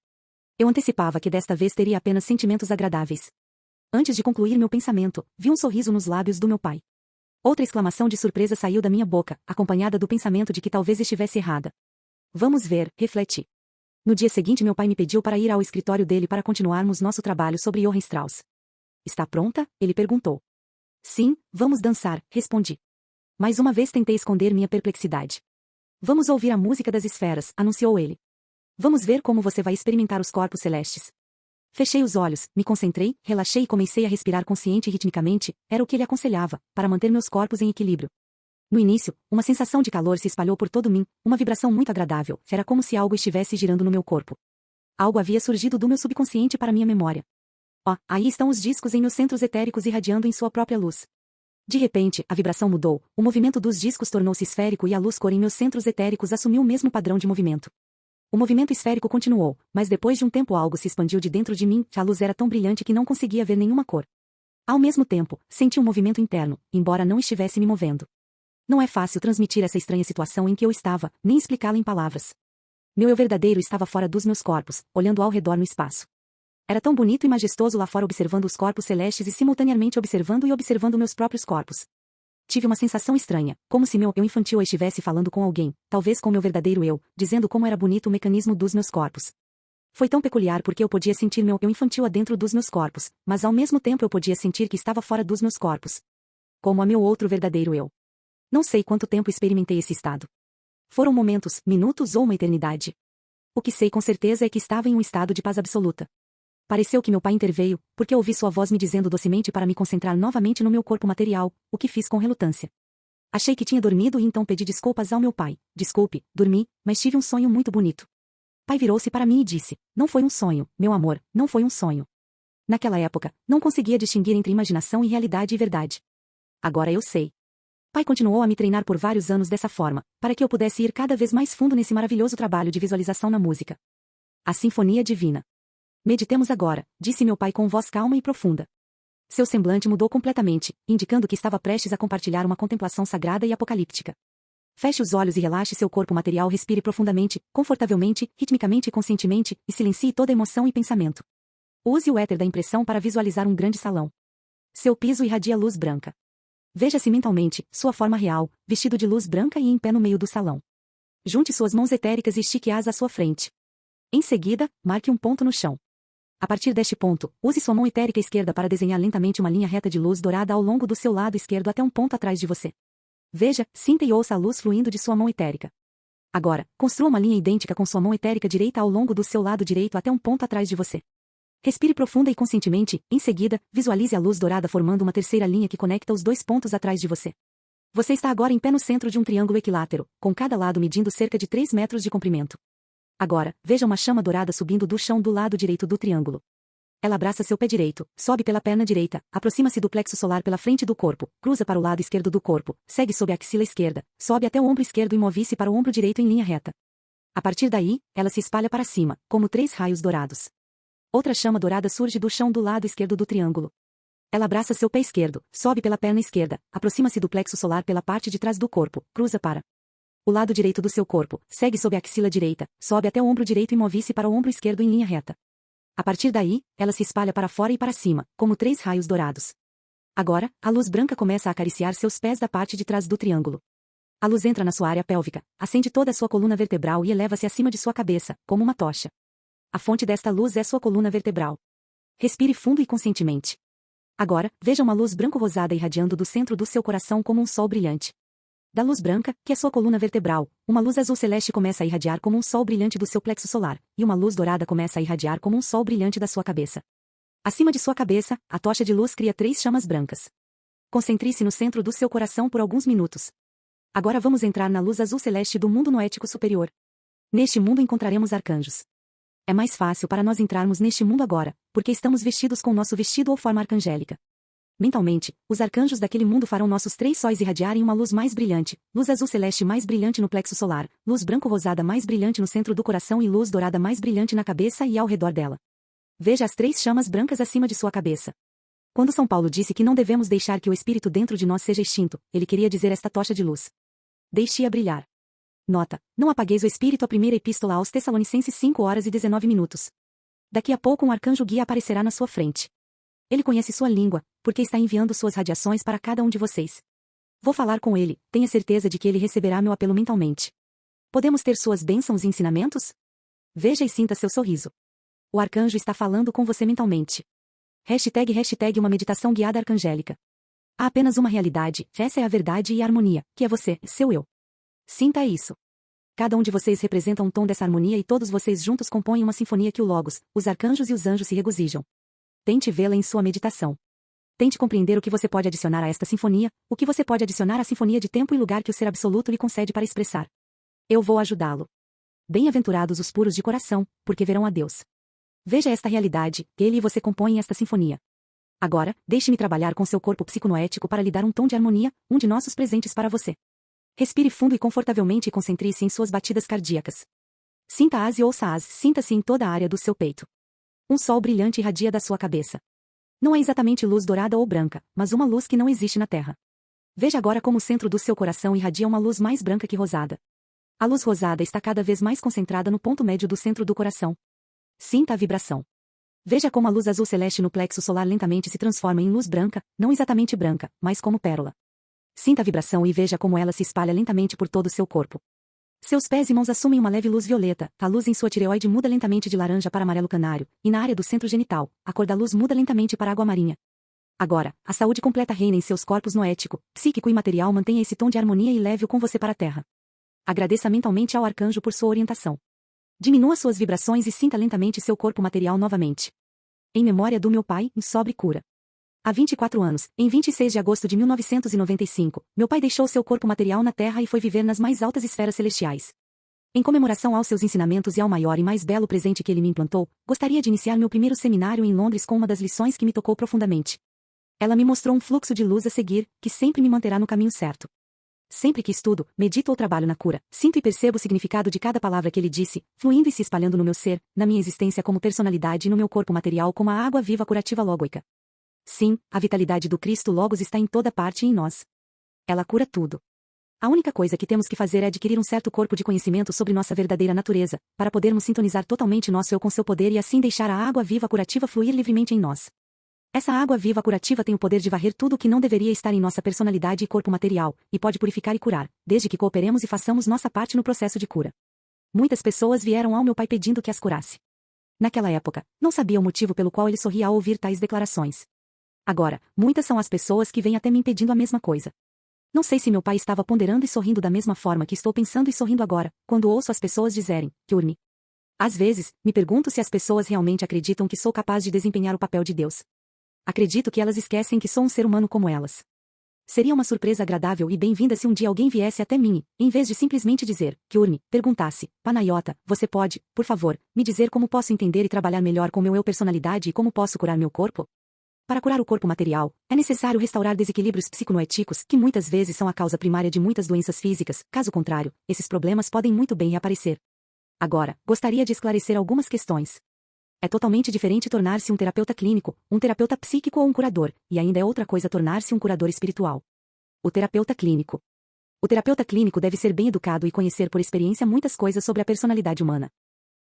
Eu antecipava que desta vez teria apenas sentimentos agradáveis. Antes de concluir meu pensamento, vi um sorriso nos lábios do meu pai. Outra exclamação de surpresa saiu da minha boca, acompanhada do pensamento de que talvez estivesse errada. Vamos ver, refleti. No dia seguinte meu pai me pediu para ir ao escritório dele para continuarmos nosso trabalho sobre Johann Strauss. Está pronta? Ele perguntou. Sim, vamos dançar, respondi. Mais uma vez tentei esconder minha perplexidade. Vamos ouvir a música das esferas, anunciou ele. Vamos ver como você vai experimentar os corpos celestes. Fechei os olhos, me concentrei, relaxei e comecei a respirar consciente e ritmicamente, era o que ele aconselhava, para manter meus corpos em equilíbrio. No início, uma sensação de calor se espalhou por todo mim, uma vibração muito agradável, era como se algo estivesse girando no meu corpo. Algo havia surgido do meu subconsciente para minha memória. Oh, aí estão os discos em meus centros etéricos irradiando em sua própria luz. De repente, a vibração mudou, o movimento dos discos tornou-se esférico e a luz-cor em meus centros etéricos assumiu o mesmo padrão de movimento. O movimento esférico continuou, mas depois de um tempo algo se expandiu de dentro de mim, a luz era tão brilhante que não conseguia ver nenhuma cor. Ao mesmo tempo, senti um movimento interno, embora não estivesse me movendo. Não é fácil transmitir essa estranha situação em que eu estava, nem explicá-la em palavras. Meu eu verdadeiro estava fora dos meus corpos, olhando ao redor no espaço. Era tão bonito e majestoso lá fora observando os corpos celestes e simultaneamente observando meus próprios corpos. Tive uma sensação estranha, como se meu eu infantil estivesse falando com alguém, talvez com meu verdadeiro eu, dizendo como era bonito o mecanismo dos meus corpos. Foi tão peculiar porque eu podia sentir meu eu infantil dentro dos meus corpos, mas ao mesmo tempo eu podia sentir que estava fora dos meus corpos. Como a meu outro verdadeiro eu. Não sei quanto tempo experimentei esse estado. Foram momentos, minutos ou uma eternidade. O que sei com certeza é que estava em um estado de paz absoluta. Pareceu que meu pai interveio, porque ouvi sua voz me dizendo docemente para me concentrar novamente no meu corpo material, o que fiz com relutância. Achei que tinha dormido e então pedi desculpas ao meu pai. Desculpe, dormi, mas tive um sonho muito bonito. Pai virou-se para mim e disse, não foi um sonho, meu amor, não foi um sonho. Naquela época, não conseguia distinguir entre imaginação e realidade e verdade. Agora eu sei. Pai continuou a me treinar por vários anos dessa forma, para que eu pudesse ir cada vez mais fundo nesse maravilhoso trabalho de visualização na música. A Sinfonia Divina. Meditemos agora, disse meu pai com voz calma e profunda. Seu semblante mudou completamente, indicando que estava prestes a compartilhar uma contemplação sagrada e apocalíptica. Feche os olhos e relaxe seu corpo material, respire profundamente, confortavelmente, ritmicamente e conscientemente, e silencie toda emoção e pensamento. Use o éter da impressão para visualizar um grande salão. Seu piso irradia luz branca. Veja-se mentalmente, sua forma real, vestido de luz branca e em pé no meio do salão. Junte suas mãos etéricas e estique-as à sua frente. Em seguida, marque um ponto no chão. A partir deste ponto, use sua mão etérica esquerda para desenhar lentamente uma linha reta de luz dourada ao longo do seu lado esquerdo até um ponto atrás de você. Veja, sinta e ouça a luz fluindo de sua mão etérica. Agora, construa uma linha idêntica com sua mão etérica direita ao longo do seu lado direito até um ponto atrás de você. Respire profunda e conscientemente, em seguida, visualize a luz dourada formando uma terceira linha que conecta os dois pontos atrás de você. Você está agora em pé no centro de um triângulo equilátero, com cada lado medindo cerca de 3 metros de comprimento. Agora, veja uma chama dourada subindo do chão do lado direito do triângulo. Ela abraça seu pé direito, sobe pela perna direita, aproxima-se do plexo solar pela frente do corpo, cruza para o lado esquerdo do corpo, segue sob a axila esquerda, sobe até o ombro esquerdo e move-se para o ombro direito em linha reta. A partir daí, ela se espalha para cima, como 3 raios dourados. Outra chama dourada surge do chão do lado esquerdo do triângulo. Ela abraça seu pé esquerdo, sobe pela perna esquerda, aproxima-se do plexo solar pela parte de trás do corpo, cruza para o lado direito do seu corpo, segue sob a axila direita, sobe até o ombro direito e move-se para o ombro esquerdo em linha reta. A partir daí, ela se espalha para fora e para cima, como 3 raios dourados. Agora, a luz branca começa a acariciar seus pés da parte de trás do triângulo. A luz entra na sua área pélvica, acende toda a sua coluna vertebral e eleva-se acima de sua cabeça, como uma tocha. A fonte desta luz é sua coluna vertebral. Respire fundo e conscientemente. Agora, veja uma luz branco-rosada irradiando do centro do seu coração como um sol brilhante. Da luz branca, que é sua coluna vertebral, uma luz azul celeste começa a irradiar como um sol brilhante do seu plexo solar, e uma luz dourada começa a irradiar como um sol brilhante da sua cabeça. Acima de sua cabeça, a tocha de luz cria 3 chamas brancas. Concentre-se no centro do seu coração por alguns minutos. Agora vamos entrar na luz azul celeste do mundo noético superior. Neste mundo encontraremos arcanjos. É mais fácil para nós entrarmos neste mundo agora, porque estamos vestidos com nosso vestido ou forma arcangélica. Mentalmente, os arcanjos daquele mundo farão nossos 3 sóis irradiarem uma luz mais brilhante, luz azul celeste mais brilhante no plexo solar, luz branco-rosada mais brilhante no centro do coração e luz dourada mais brilhante na cabeça e ao redor dela. Veja as 3 chamas brancas acima de sua cabeça. Quando São Paulo disse que não devemos deixar que o espírito dentro de nós seja extinto, ele queria dizer esta tocha de luz. Deixe-a brilhar. Nota: não apagueis o espírito. A primeira epístola aos Tessalonicenses 5h19. Daqui a pouco um arcanjo guia aparecerá na sua frente. Ele conhece sua língua, porque está enviando suas radiações para cada um de vocês. Vou falar com ele, tenha certeza de que ele receberá meu apelo mentalmente. Podemos ter suas bênçãos e ensinamentos? Veja e sinta seu sorriso. O arcanjo está falando com você mentalmente. #hashtag uma meditação guiada arcangélica. Há apenas uma realidade, essa é a verdade e a harmonia, que é você, seu eu. Sinta isso. Cada um de vocês representa um tom dessa harmonia e todos vocês juntos compõem uma sinfonia que o Logos, os arcanjos e os anjos se regozijam. Tente vê-la em sua meditação. Tente compreender o que você pode adicionar a esta sinfonia, o que você pode adicionar à sinfonia de tempo e lugar que o Ser Absoluto lhe concede para expressar. Eu vou ajudá-lo. Bem-aventurados os puros de coração, porque verão a Deus. Veja esta realidade, ele e você compõem esta sinfonia. Agora, deixe-me trabalhar com seu corpo psiconoético para lhe dar um tom de harmonia, um de nossos presentes para você. Respire fundo e confortavelmente e concentre-se em suas batidas cardíacas. Sinta-as e ouça-as, sinta-se em toda a área do seu peito. Um sol brilhante irradia da sua cabeça. Não é exatamente luz dourada ou branca, mas uma luz que não existe na Terra. Veja agora como o centro do seu coração irradia uma luz mais branca que rosada. A luz rosada está cada vez mais concentrada no ponto médio do centro do coração. Sinta a vibração. Veja como a luz azul celeste no plexo solar lentamente se transforma em luz branca, não exatamente branca, mas como pérola. Sinta a vibração e veja como ela se espalha lentamente por todo o seu corpo. Seus pés e mãos assumem uma leve luz violeta, a luz em sua tireoide muda lentamente de laranja para amarelo canário, e na área do centro genital, a cor da luz muda lentamente para água marinha. Agora, a saúde completa reina em seus corpos noético, psíquico e material. Mantenha esse tom de harmonia e leve-o com você para a Terra. Agradeça mentalmente ao arcanjo por sua orientação. Diminua suas vibrações e sinta lentamente seu corpo material novamente. Em memória do meu pai, em sobre cura. Há 24 anos, em 26 de agosto de 1995, meu pai deixou seu corpo material na Terra e foi viver nas mais altas esferas celestiais. Em comemoração aos seus ensinamentos e ao maior e mais belo presente que ele me implantou, gostaria de iniciar meu primeiro seminário em Londres com uma das lições que me tocou profundamente. Ela me mostrou um fluxo de luz a seguir, que sempre me manterá no caminho certo. Sempre que estudo, medito ou trabalho na cura, sinto e percebo o significado de cada palavra que ele disse, fluindo e se espalhando no meu ser, na minha existência como personalidade e no meu corpo material como a água viva curativa lógica. Sim, a vitalidade do Cristo Logos está em toda parte e em nós. Ela cura tudo. A única coisa que temos que fazer é adquirir um certo corpo de conhecimento sobre nossa verdadeira natureza, para podermos sintonizar totalmente nosso eu com seu poder e assim deixar a água viva curativa fluir livremente em nós. Essa água viva curativa tem o poder de varrer tudo o que não deveria estar em nossa personalidade e corpo material, e pode purificar e curar, desde que cooperemos e façamos nossa parte no processo de cura. Muitas pessoas vieram ao meu pai pedindo que as curasse. Naquela época, não sabia o motivo pelo qual ele sorria ao ouvir tais declarações. Agora, muitas são as pessoas que vêm até mim pedindo a mesma coisa. Não sei se meu pai estava ponderando e sorrindo da mesma forma que estou pensando e sorrindo agora, quando ouço as pessoas dizerem, Kyurmi. Às vezes, me pergunto se as pessoas realmente acreditam que sou capaz de desempenhar o papel de Deus. Acredito que elas esquecem que sou um ser humano como elas. Seria uma surpresa agradável e bem-vinda se um dia alguém viesse até mim, em vez de simplesmente dizer, Kyurmi, perguntasse, Panayota, você pode, por favor, me dizer como posso entender e trabalhar melhor com meu eu personalidade e como posso curar meu corpo? Para curar o corpo material, é necessário restaurar desequilíbrios psiconoéticos que muitas vezes são a causa primária de muitas doenças físicas, caso contrário, esses problemas podem muito bem reaparecer. Agora, gostaria de esclarecer algumas questões. É totalmente diferente tornar-se um terapeuta clínico, um terapeuta psíquico ou um curador, e ainda é outra coisa tornar-se um curador espiritual. O terapeuta clínico. O terapeuta clínico deve ser bem educado e conhecer por experiência muitas coisas sobre a personalidade humana.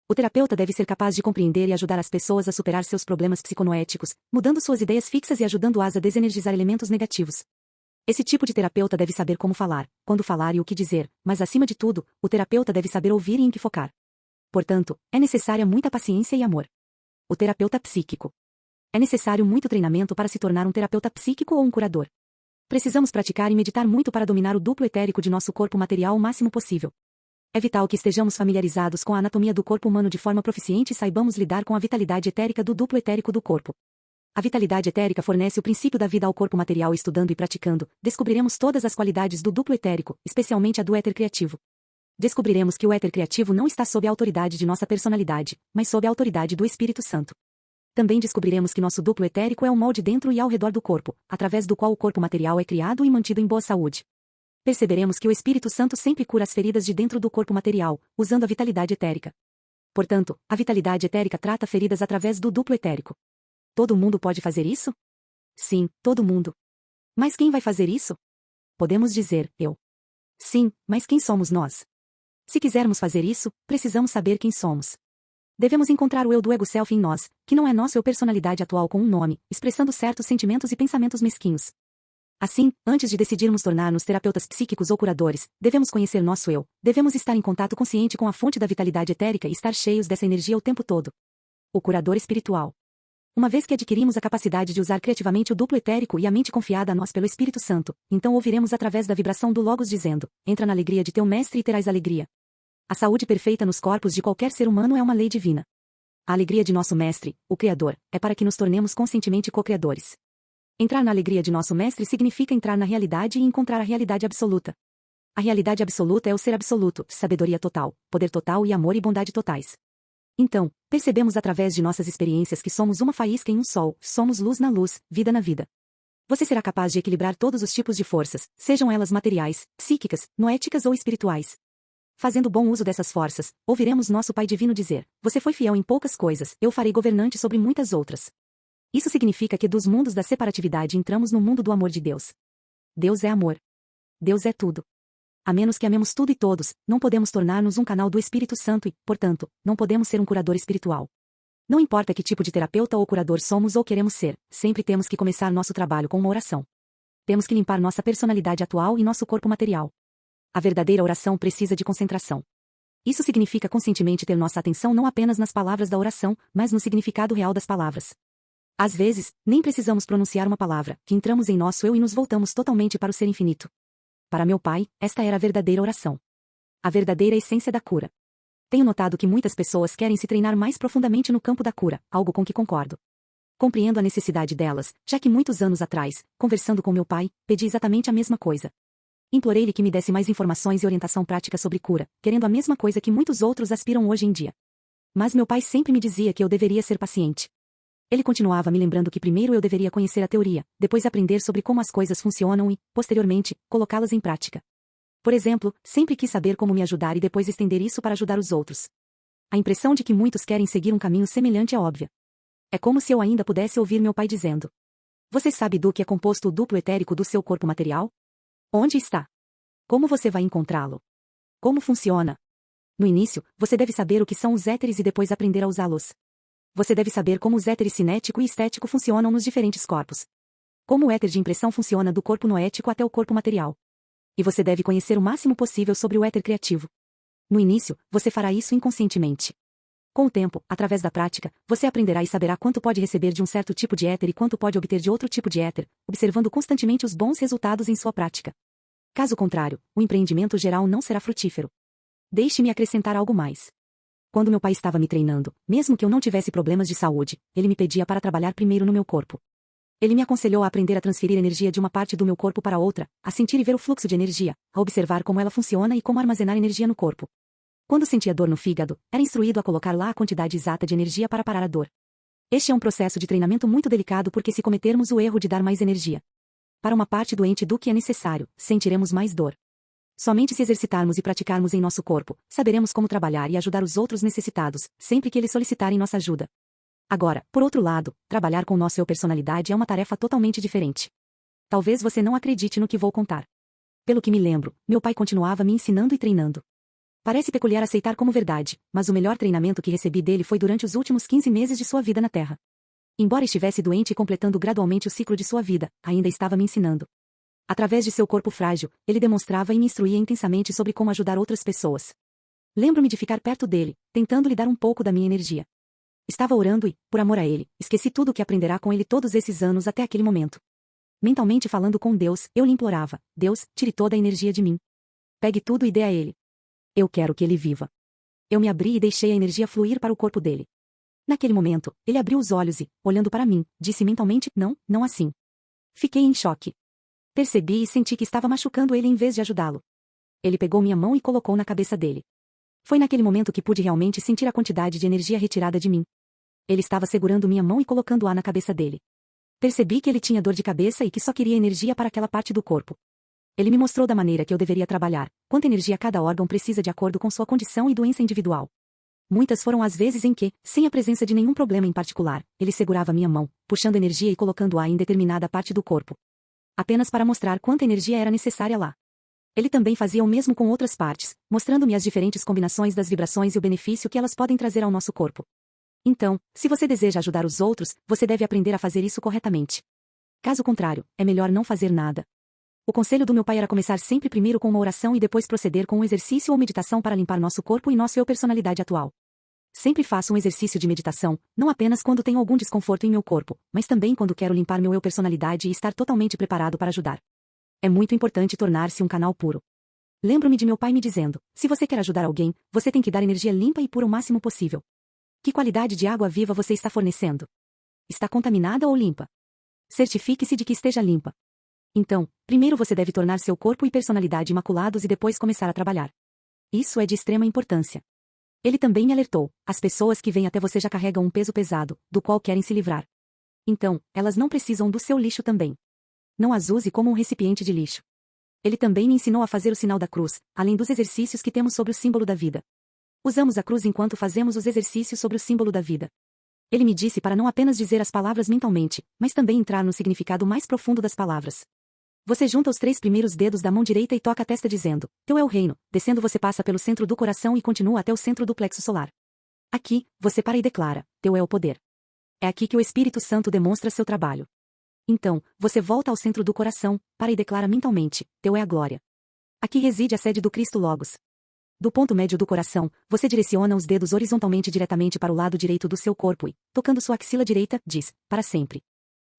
O terapeuta deve ser capaz de compreender e ajudar as pessoas a superar seus problemas psiconoéticos, mudando suas ideias fixas e ajudando-as a desenergizar elementos negativos. Esse tipo de terapeuta deve saber como falar, quando falar e o que dizer, mas acima de tudo, o terapeuta deve saber ouvir e em que focar. Portanto, é necessária muita paciência e amor. O terapeuta psíquico. É necessário muito treinamento para se tornar um terapeuta psíquico ou um curador. Precisamos praticar e meditar muito para dominar o duplo etérico de nosso corpo material o máximo possível. É vital que estejamos familiarizados com a anatomia do corpo humano de forma proficiente e saibamos lidar com a vitalidade etérica do duplo etérico do corpo. A vitalidade etérica fornece o princípio da vida ao corpo material. Estudando e praticando, descobriremos todas as qualidades do duplo etérico, especialmente a do éter criativo. Descobriremos que o éter criativo não está sob a autoridade de nossa personalidade, mas sob a autoridade do Espírito Santo. Também descobriremos que nosso duplo etérico é um molde dentro e ao redor do corpo, através do qual o corpo material é criado e mantido em boa saúde. Perceberemos que o Espírito Santo sempre cura as feridas de dentro do corpo material, usando a vitalidade etérica. Portanto, a vitalidade etérica trata feridas através do duplo etérico. Todo mundo pode fazer isso? Sim, todo mundo. Mas quem vai fazer isso? Podemos dizer, eu. Sim, mas quem somos nós? Se quisermos fazer isso, precisamos saber quem somos. Devemos encontrar o eu do ego-self em nós, que não é nosso eu personalidade atual com um nome, expressando certos sentimentos e pensamentos mesquinhos. Assim, antes de decidirmos tornar-nos terapeutas psíquicos ou curadores, devemos conhecer nosso eu, devemos estar em contato consciente com a fonte da vitalidade etérica e estar cheios dessa energia o tempo todo. O curador espiritual. Uma vez que adquirimos a capacidade de usar criativamente o duplo etérico e a mente confiada a nós pelo Espírito Santo, então ouviremos através da vibração do Logos dizendo: entra na alegria de teu mestre e terás alegria. A saúde perfeita nos corpos de qualquer ser humano é uma lei divina. A alegria de nosso mestre, o Criador, é para que nos tornemos conscientemente co-criadores. Entrar na alegria de nosso mestre significa entrar na realidade e encontrar a realidade absoluta. A realidade absoluta é o ser absoluto, sabedoria total, poder total e amor e bondade totais. Então, percebemos através de nossas experiências que somos uma faísca em um sol, somos luz na luz, vida na vida. Você será capaz de equilibrar todos os tipos de forças, sejam elas materiais, psíquicas, noéticas ou espirituais. Fazendo bom uso dessas forças, ouviremos nosso Pai Divino dizer: você foi fiel em poucas coisas, eu farei governante sobre muitas outras. Isso significa que dos mundos da separatividade entramos no mundo do amor de Deus. Deus é amor. Deus é tudo. A menos que amemos tudo e todos, não podemos tornar-nos um canal do Espírito Santo e, portanto, não podemos ser um curador espiritual. Não importa que tipo de terapeuta ou curador somos ou queremos ser, sempre temos que começar nosso trabalho com uma oração. Temos que limpar nossa personalidade atual e nosso corpo material. A verdadeira oração precisa de concentração. Isso significa conscientemente ter nossa atenção não apenas nas palavras da oração, mas no significado real das palavras. Às vezes, nem precisamos pronunciar uma palavra, que entramos em nosso eu e nos voltamos totalmente para o ser infinito. Para meu pai, esta era a verdadeira oração. A verdadeira essência da cura. Tenho notado que muitas pessoas querem se treinar mais profundamente no campo da cura, algo com que concordo. Compreendo a necessidade delas, já que muitos anos atrás, conversando com meu pai, pedi exatamente a mesma coisa. Implorei-lhe que me desse mais informações e orientação prática sobre cura, querendo a mesma coisa que muitos outros aspiram hoje em dia. Mas meu pai sempre me dizia que eu deveria ser paciente. Ele continuava me lembrando que primeiro eu deveria conhecer a teoria, depois aprender sobre como as coisas funcionam e, posteriormente, colocá-las em prática. Por exemplo, sempre quis saber como me ajudar e depois estender isso para ajudar os outros. A impressão de que muitos querem seguir um caminho semelhante é óbvia. É como se eu ainda pudesse ouvir meu pai dizendo: você sabe do que é composto o duplo etérico do seu corpo material? Onde está? Como você vai encontrá-lo? Como funciona? No início, você deve saber o que são os éteres e depois aprender a usá-los. Você deve saber como os éteres cinético e estético funcionam nos diferentes corpos. Como o éter de impressão funciona do corpo noético até o corpo material. E você deve conhecer o máximo possível sobre o éter criativo. No início, você fará isso inconscientemente. Com o tempo, através da prática, você aprenderá e saberá quanto pode receber de um certo tipo de éter e quanto pode obter de outro tipo de éter, observando constantemente os bons resultados em sua prática. Caso contrário, o empreendimento geral não será frutífero. Deixe-me acrescentar algo mais. Quando meu pai estava me treinando, mesmo que eu não tivesse problemas de saúde, ele me pedia para trabalhar primeiro no meu corpo. Ele me aconselhou a aprender a transferir energia de uma parte do meu corpo para outra, a sentir e ver o fluxo de energia, a observar como ela funciona e como armazenar energia no corpo. Quando sentia dor no fígado, era instruído a colocar lá a quantidade exata de energia para parar a dor. Este é um processo de treinamento muito delicado porque se cometermos o erro de dar mais energia para uma parte doente do que é necessário, sentiremos mais dor. Somente se exercitarmos e praticarmos em nosso corpo, saberemos como trabalhar e ajudar os outros necessitados, sempre que eles solicitarem nossa ajuda. Agora, por outro lado, trabalhar com nosso eu personalidade é uma tarefa totalmente diferente. Talvez você não acredite no que vou contar. Pelo que me lembro, meu pai continuava me ensinando e treinando. Parece peculiar aceitar como verdade, mas o melhor treinamento que recebi dele foi durante os últimos 15 meses de sua vida na Terra. Embora estivesse doente e completando gradualmente o ciclo de sua vida, ainda estava me ensinando. Através de seu corpo frágil, ele demonstrava e me instruía intensamente sobre como ajudar outras pessoas. Lembro-me de ficar perto dele, tentando lhe dar um pouco da minha energia. Estava orando e, por amor a ele, esqueci tudo o que aprenderá com ele todos esses anos até aquele momento. Mentalmente falando com Deus, eu lhe implorava: Deus, tire toda a energia de mim. Pegue tudo e dê a ele. Eu quero que ele viva. Eu me abri e deixei a energia fluir para o corpo dele. Naquele momento, ele abriu os olhos e, olhando para mim, disse mentalmente: não, não assim. Fiquei em choque. Percebi e senti que estava machucando ele em vez de ajudá-lo. Ele pegou minha mão e colocou na cabeça dele. Foi naquele momento que pude realmente sentir a quantidade de energia retirada de mim. Ele estava segurando minha mão e colocando-a na cabeça dele. Percebi que ele tinha dor de cabeça e que só queria energia para aquela parte do corpo. Ele me mostrou da maneira que eu deveria trabalhar, quanta energia cada órgão precisa de acordo com sua condição e doença individual. Muitas foram as vezes em que, sem a presença de nenhum problema em particular, ele segurava minha mão, puxando energia e colocando-a em determinada parte do corpo. Apenas para mostrar quanta energia era necessária lá. Ele também fazia o mesmo com outras partes, mostrando-me as diferentes combinações das vibrações e o benefício que elas podem trazer ao nosso corpo. Então, se você deseja ajudar os outros, você deve aprender a fazer isso corretamente. Caso contrário, é melhor não fazer nada. O conselho do meu pai era começar sempre primeiro com uma oração e depois proceder com um exercício ou meditação para limpar nosso corpo e nossa personalidade atual. Sempre faço um exercício de meditação, não apenas quando tenho algum desconforto em meu corpo, mas também quando quero limpar meu personalidade e estar totalmente preparado para ajudar. É muito importante tornar-se um canal puro. Lembro-me de meu pai me dizendo: se você quer ajudar alguém, você tem que dar energia limpa e pura o máximo possível. Que qualidade de água viva você está fornecendo? Está contaminada ou limpa? Certifique-se de que esteja limpa. Então, primeiro você deve tornar seu corpo e personalidade imaculados e depois começar a trabalhar. Isso é de extrema importância. Ele também me alertou: as pessoas que vêm até você já carregam um peso pesado, do qual querem se livrar. Então, elas não precisam do seu lixo também. Não as use como um recipiente de lixo. Ele também me ensinou a fazer o sinal da cruz, além dos exercícios que temos sobre o símbolo da vida. Usamos a cruz enquanto fazemos os exercícios sobre o símbolo da vida. Ele me disse para não apenas dizer as palavras mentalmente, mas também entrar no significado mais profundo das palavras. Você junta os 3 primeiros dedos da mão direita e toca a testa dizendo: teu é o reino. Descendo você passa pelo centro do coração e continua até o centro do plexo solar. Aqui, você para e declara: teu é o poder. É aqui que o Espírito Santo demonstra seu trabalho. Então, você volta ao centro do coração, para e declara mentalmente: teu é a glória. Aqui reside a sede do Cristo Logos. Do ponto médio do coração, você direciona os dedos horizontalmente diretamente para o lado direito do seu corpo e, tocando sua axila direita, diz: para sempre.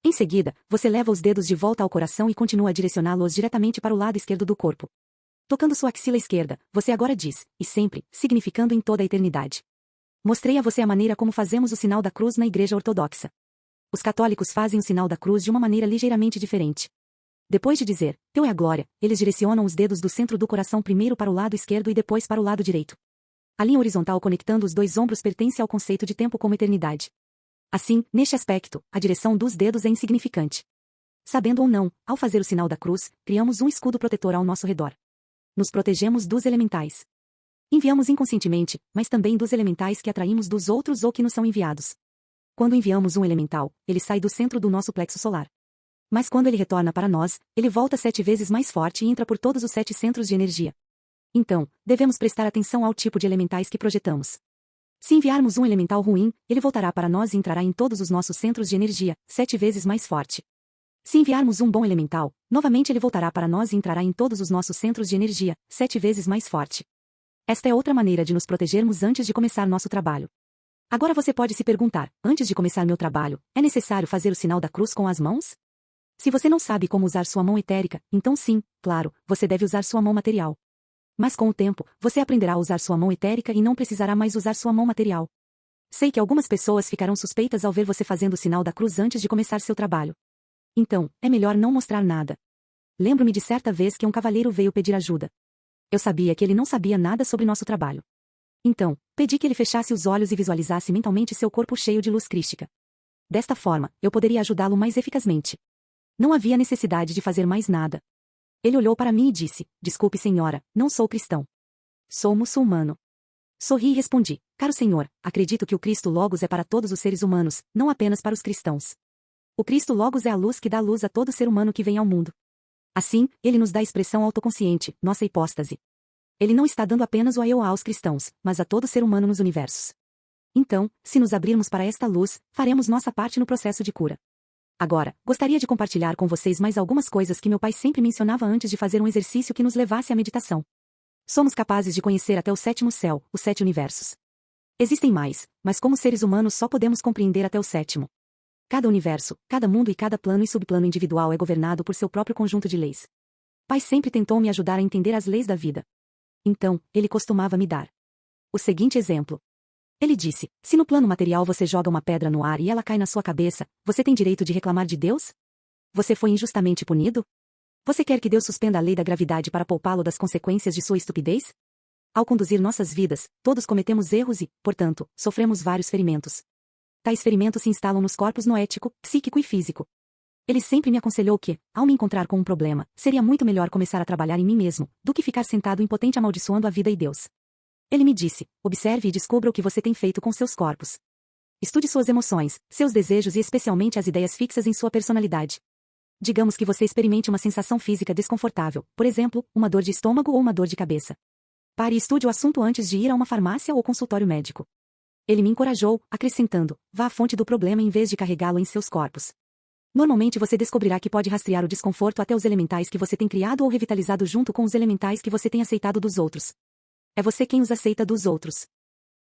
Em seguida, você leva os dedos de volta ao coração e continua a direcioná-los diretamente para o lado esquerdo do corpo. Tocando sua axila esquerda, você agora diz: e sempre, significando em toda a eternidade. Mostrei a você a maneira como fazemos o sinal da cruz na Igreja Ortodoxa. Os católicos fazem o sinal da cruz de uma maneira ligeiramente diferente. Depois de dizer: teu é a glória, eles direcionam os dedos do centro do coração primeiro para o lado esquerdo e depois para o lado direito. A linha horizontal conectando os 2 ombros pertence ao conceito de tempo como eternidade. Assim, neste aspecto, a direção dos dedos é insignificante. Sabendo ou não, ao fazer o sinal da cruz, criamos um escudo protetor ao nosso redor. Nos protegemos dos elementais. Enviamos inconscientemente, mas também dos elementais que atraímos dos outros ou que nos são enviados. Quando enviamos um elemental, ele sai do centro do nosso plexo solar. Mas quando ele retorna para nós, ele volta 7 vezes mais forte e entra por todos os 7 centros de energia. Então, devemos prestar atenção ao tipo de elementais que projetamos. Se enviarmos um elemental ruim, ele voltará para nós e entrará em todos os nossos centros de energia, 7 vezes mais forte. Se enviarmos um bom elemental, novamente ele voltará para nós e entrará em todos os nossos centros de energia, 7 vezes mais forte. Esta é outra maneira de nos protegermos antes de começar nosso trabalho. Agora você pode se perguntar: antes de começar meu trabalho, é necessário fazer o sinal da cruz com as mãos? Se você não sabe como usar sua mão etérica, então sim, claro, você deve usar sua mão material. Mas com o tempo, você aprenderá a usar sua mão etérica e não precisará mais usar sua mão material. Sei que algumas pessoas ficarão suspeitas ao ver você fazendo o sinal da cruz antes de começar seu trabalho. Então, é melhor não mostrar nada. Lembro-me de certa vez que um cavalheiro veio pedir ajuda. Eu sabia que ele não sabia nada sobre nosso trabalho. Então, pedi que ele fechasse os olhos e visualizasse mentalmente seu corpo cheio de luz crística. Desta forma, eu poderia ajudá-lo mais eficazmente. Não havia necessidade de fazer mais nada. Ele olhou para mim e disse: desculpe, senhora, não sou cristão. Sou muçulmano. Sorri e respondi: caro senhor, acredito que o Cristo Logos é para todos os seres humanos, não apenas para os cristãos. O Cristo Logos é a luz que dá luz a todo ser humano que vem ao mundo. Assim, ele nos dá a expressão autoconsciente, nossa hipóstase. Ele não está dando apenas o eu aos cristãos, mas a todo ser humano nos universos. Então, se nos abrirmos para esta luz, faremos nossa parte no processo de cura. Agora, gostaria de compartilhar com vocês mais algumas coisas que meu pai sempre mencionava antes de fazer um exercício que nos levasse à meditação. Somos capazes de conhecer até o 7º céu, os 7 universos. Existem mais, mas como seres humanos só podemos compreender até o 7º. Cada universo, cada mundo e cada plano e subplano individual é governado por seu próprio conjunto de leis. Pai sempre tentou me ajudar a entender as leis da vida. Então, ele costumava me dar o seguinte exemplo. Ele disse: se no plano material você joga uma pedra no ar e ela cai na sua cabeça, você tem direito de reclamar de Deus? Você foi injustamente punido? Você quer que Deus suspenda a lei da gravidade para poupá-lo das consequências de sua estupidez? Ao conduzir nossas vidas, todos cometemos erros e, portanto, sofremos vários ferimentos. Tais ferimentos se instalam nos corpos noético, psíquico e físico. Ele sempre me aconselhou que, ao me encontrar com um problema, seria muito melhor começar a trabalhar em mim mesmo, do que ficar sentado impotente amaldiçoando a vida e Deus. Ele me disse: observe e descubra o que você tem feito com seus corpos. Estude suas emoções, seus desejos e especialmente as ideias fixas em sua personalidade. Digamos que você experimente uma sensação física desconfortável, por exemplo, uma dor de estômago ou uma dor de cabeça. Pare e estude o assunto antes de ir a uma farmácia ou consultório médico. Ele me encorajou, acrescentando: vá à fonte do problema em vez de carregá-lo em seus corpos. Normalmente você descobrirá que pode rastrear o desconforto até os elementais que você tem criado ou revitalizado junto com os elementais que você tem aceitado dos outros. É você quem os aceita dos outros.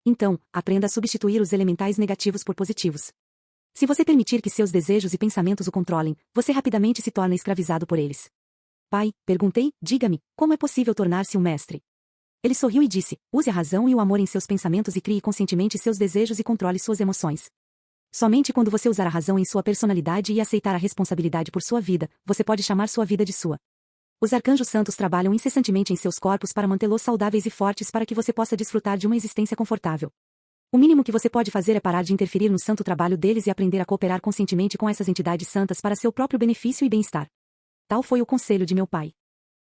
Então, aprenda a substituir os elementais negativos por positivos. Se você permitir que seus desejos e pensamentos o controlem, você rapidamente se torna escravizado por eles. Pai, perguntei, diga-me, como é possível tornar-se um mestre? Ele sorriu e disse: use a razão e o amor em seus pensamentos e crie conscientemente seus desejos e controle suas emoções. Somente quando você usar a razão em sua personalidade e aceitar a responsabilidade por sua vida, você pode chamar sua vida de sua. Os arcanjos santos trabalham incessantemente em seus corpos para mantê-los saudáveis e fortes para que você possa desfrutar de uma existência confortável. O mínimo que você pode fazer é parar de interferir no santo trabalho deles e aprender a cooperar conscientemente com essas entidades santas para seu próprio benefício e bem-estar. Tal foi o conselho de meu pai.